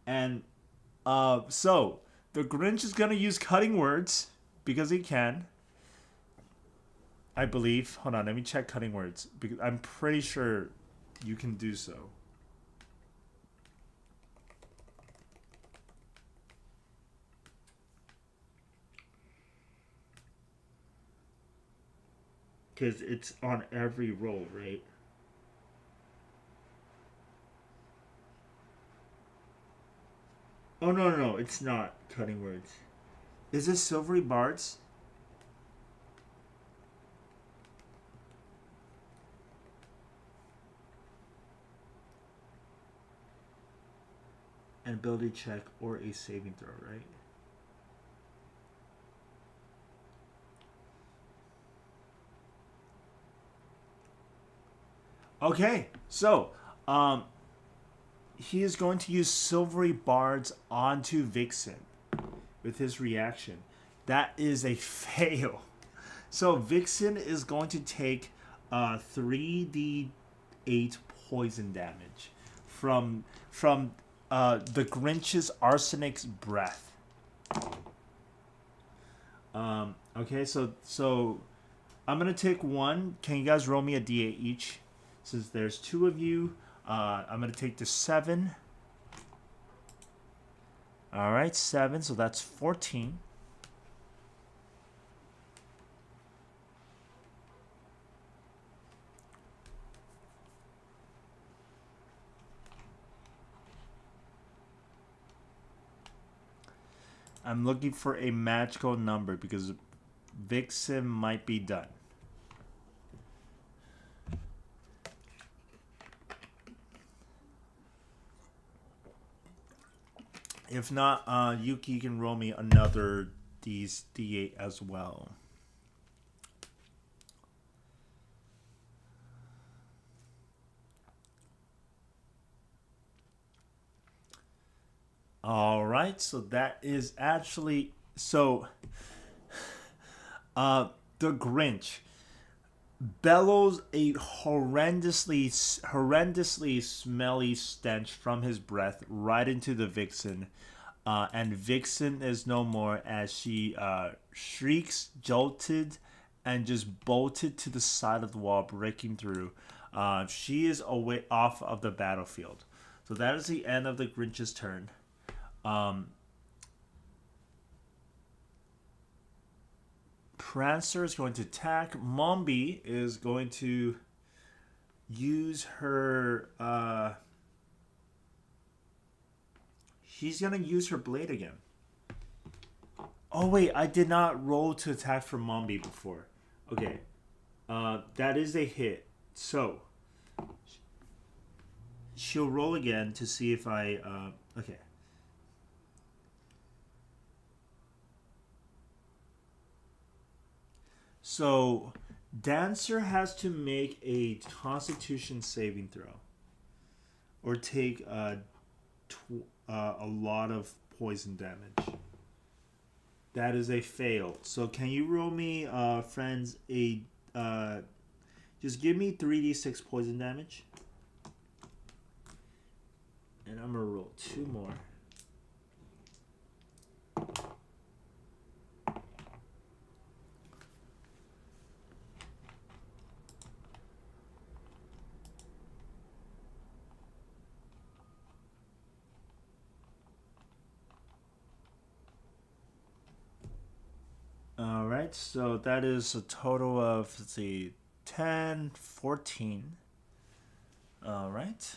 And so the Grinch is going to use cutting words because he can. I believe. Hold on, let me check cutting words because I'm pretty sure you can do so. Because it's on every roll, right? Oh, no, it's not cutting words. Is this silvery bards? An ability check or a saving throw, right? Okay, so he is going to use Silvery Bards onto Vixen with his reaction. That is a fail. So Vixen is going to take 3d8 poison damage from the Grinch's arsenic's breath. Okay, so I'm gonna take one. Can you guys roll me a d8 each? Since there's two of you, I'm going to take the 7. All right, 7, so that's 14. I'm looking for a magical number because Vixen might be done. If not, Yuki can roll me another D8 as well. All right, so that is actually the Grinch. bellows a horrendously smelly stench from his breath right into the Vixen. And Vixen is no more as she shrieks, jolted, and just bolted to the side of the wall, breaking through. She is away off of the battlefield. So that is the end of the Grinch's turn. Prancer is going to attack. Mombi is going to use her. She's going to use her blade again. Oh, wait. I did not roll to attack for Mombi before. Okay. That is a hit. So, she'll roll again to see if I. Okay. So, Dancer has to make a Constitution saving throw, or take a lot of poison damage. That is a fail. So, can you roll me, friends, a just give me 3d6 poison damage, and I'm gonna roll 2 more. Alright, so that is a total of, let's see, 10, 14. Alright.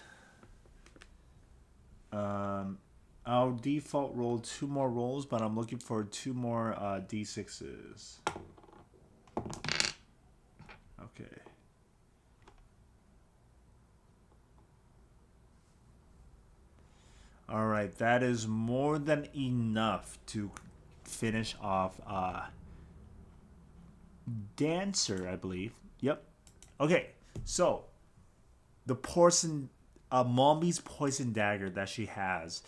I'll default roll 2 more rolls, but I'm looking for 2 more d6s. Okay. Alright, that is more than enough to finish off Dancer, I believe. Yep. Okay, so the poison, Mombi's poison dagger that she has.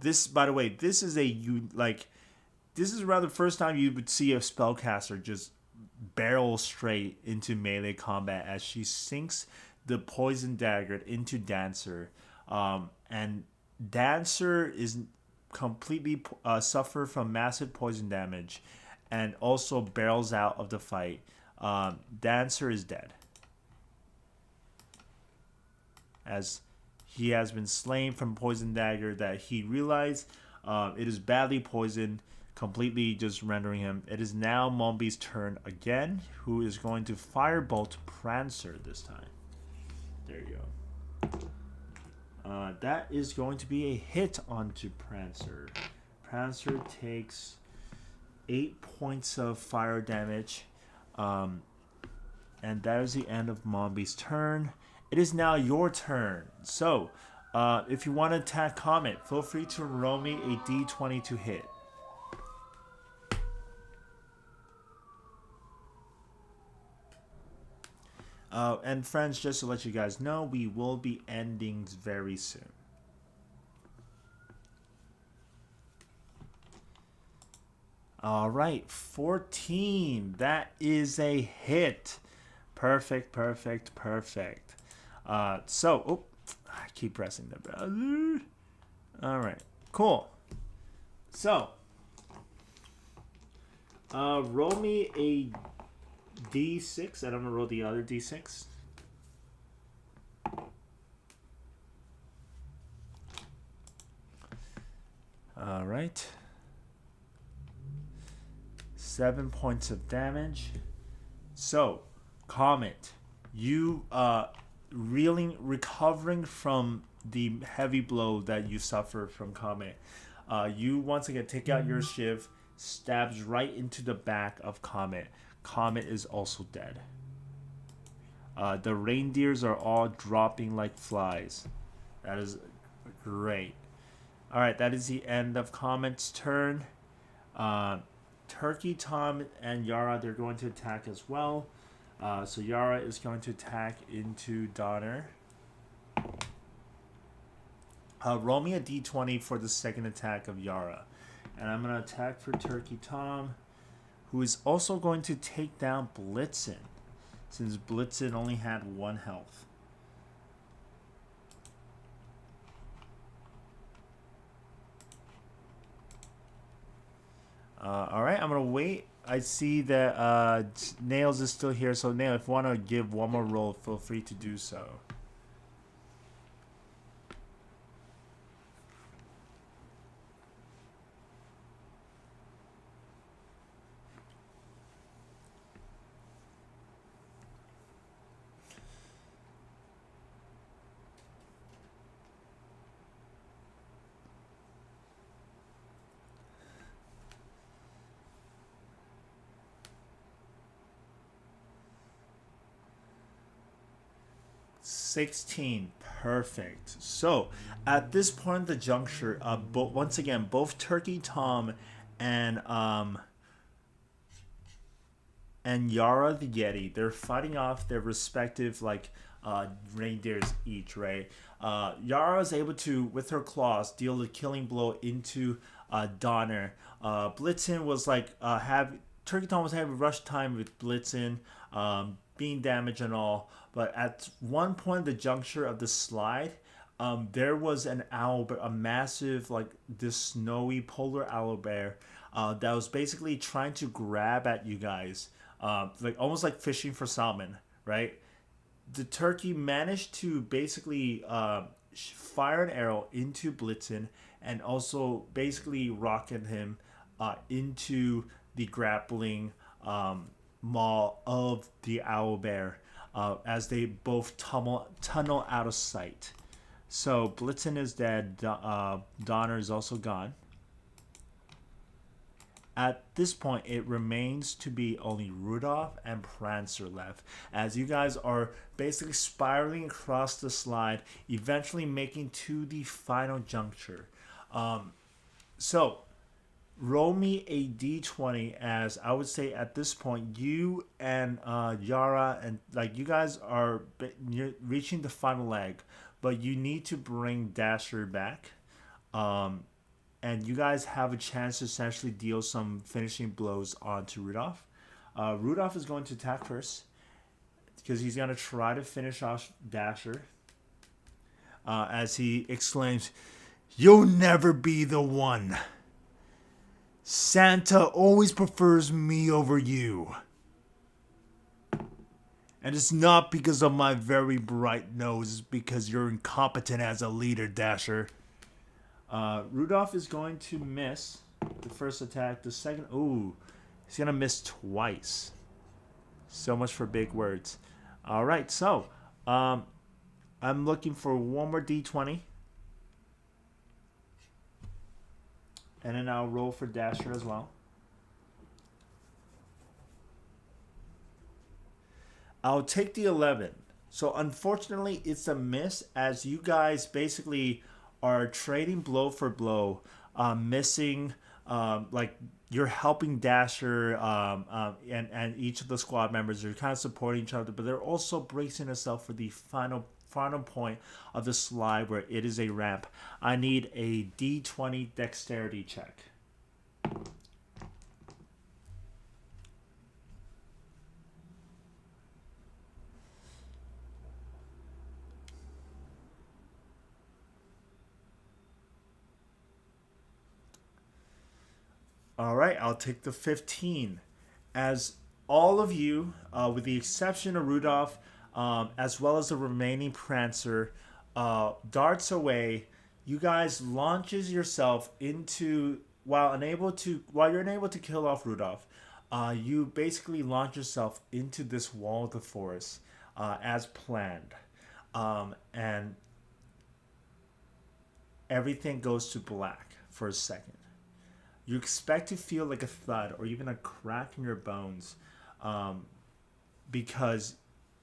This, by the way, this is this is around the first time you would see a spellcaster just barrel straight into melee combat as she sinks the poison dagger into Dancer, and Dancer is completely suffer from massive poison damage, and also barrels out of the fight. Dancer is dead, as he has been slain from poison dagger that he realized it is badly poisoned, completely just rendering him. It is now Mombi's turn again, who is going to firebolt Prancer this time. There you go. That is going to be a hit onto Prancer. Prancer takes 8 points of fire damage. And that is the end of Mombi's turn. It is now your turn. So, if you want to attack Comet, feel free to roll me a d20 to hit. And friends, just to let you guys know, we will be ending very soon. Alright, 14. That is a hit. Perfect. So, I keep pressing the bell. Alright, cool. So, roll me a d6, and I'm going to roll the other d6. Alright. 7 points of damage. So, Comet, you recovering from the heavy blow that you suffer from Comet. You once again take out your shiv, stabs right into the back of Comet. Comet is also dead. The reindeers are all dropping like flies. That is great. Alright, that is the end of Comet's turn. Turkey, Tom, and Yara, they're going to attack as well. So Yara is going to attack into Donner. Roll me a d20 for the second attack of Yara. And I'm going to attack for Turkey Tom, who is also going to take down Blitzen. since Blitzen only had 1 health. All right, I'm gonna wait. I see that Nails is still here, so Nail, if you want to give one more roll, feel free to do so. $16, perfect. So at this point in the juncture, once again, both Turkey Tom and Yara the Yeti, they're fighting off their respective reindeers each, right? Yara is able to, with her claws, deal the killing blow into Donner. Blitzen was Turkey Tom was having rush time with Blitzen, being damaged and all. But at one point, the juncture of the slide, there was an owlbear, a massive, this snowy polar owlbear that was basically trying to grab at you guys, almost like fishing for salmon, right? The turkey managed to basically fire an arrow into Blitzen and also basically rocket him into the grappling maw of the owlbear. As they both tunnel out of sight. So Blitzen is dead. Donner is also gone. At this point, it remains to be only Rudolph and Prancer left, as you guys are basically spiraling across the slide, eventually making to the final juncture. So roll me a d20, as I would say at this point, you and Yara and you guys are you're reaching the final leg, but you need to bring Dasher back, and you guys have a chance to essentially deal some finishing blows onto Rudolph. Rudolph is going to attack first because he's going to try to finish off Dasher, as he exclaims, "You'll never be the one. Santa always prefers me over you. And it's not because of my very bright nose, it's because you're incompetent as a leader, Dasher." Rudolph is going to miss the first attack. The second, he's going to miss twice. So much for big words. All right, so I'm looking for one more d20. And then I'll roll for Dasher as well. I'll take the 11. So unfortunately, it's a miss, as you guys basically are trading blow for blow, missing. You're helping Dasher and each of the squad members. You're kind of supporting each other, but they're also bracing themselves for the final point of the slide, where it is a ramp. I need a d20 dexterity check. All right, I'll take the 15. As all of you, with the exception of Rudolph, as well as the remaining Prancer, darts away, you guys launches yourself into, while you're unable to kill off Rudolph, you basically launch yourself into this wall of the forest, as planned, and everything goes to black for a second. You expect to feel like a thud or even a crack in your bones, because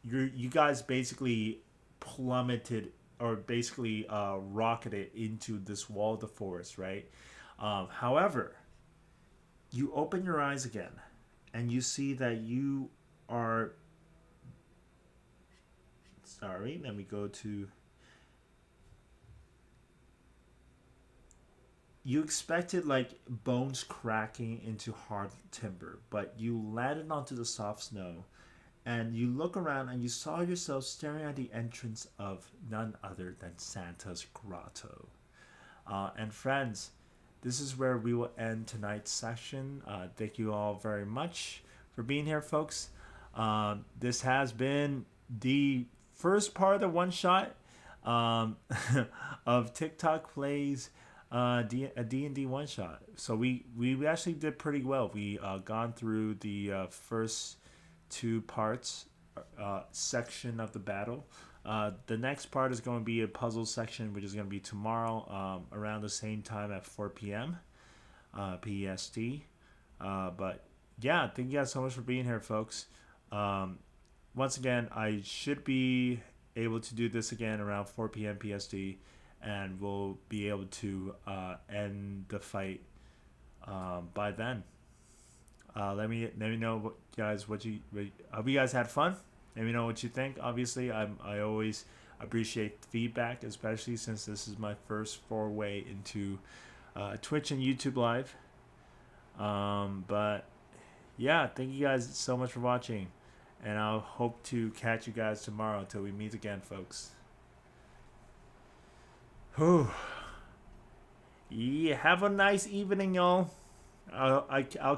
you guys basically plummeted, or basically rocketed into this wall of the forest, right? However, you open your eyes again, and you see that you are... Sorry, let me go to... You expected bones cracking into hard timber, but you landed onto the soft snow, and you look around and you saw yourself staring at the entrance of none other than Santa's grotto. And friends, this is where we will end tonight's session. Thank you all very much for being here, folks. This has been the first part of the one shot of TikTok Plays a D&D one shot. So we actually did pretty well. We gone through the first two parts section of the battle. The next part is going to be a puzzle section, which is going to be tomorrow around the same time at 4 p.m. PST. But yeah, thank you guys so much for being here, folks. Once again, I should be able to do this again around 4 p.m. PST, and we'll be able to end the fight by then. Let me know, guys. Hope you guys had fun. Let me know what you think. Obviously, I always appreciate feedback, especially since this is my first foray into Twitch and YouTube Live. But yeah, thank you guys so much for watching, and I'll hope to catch you guys tomorrow until we meet again, folks. Whew. Yeah, have a nice evening, y'all. I'll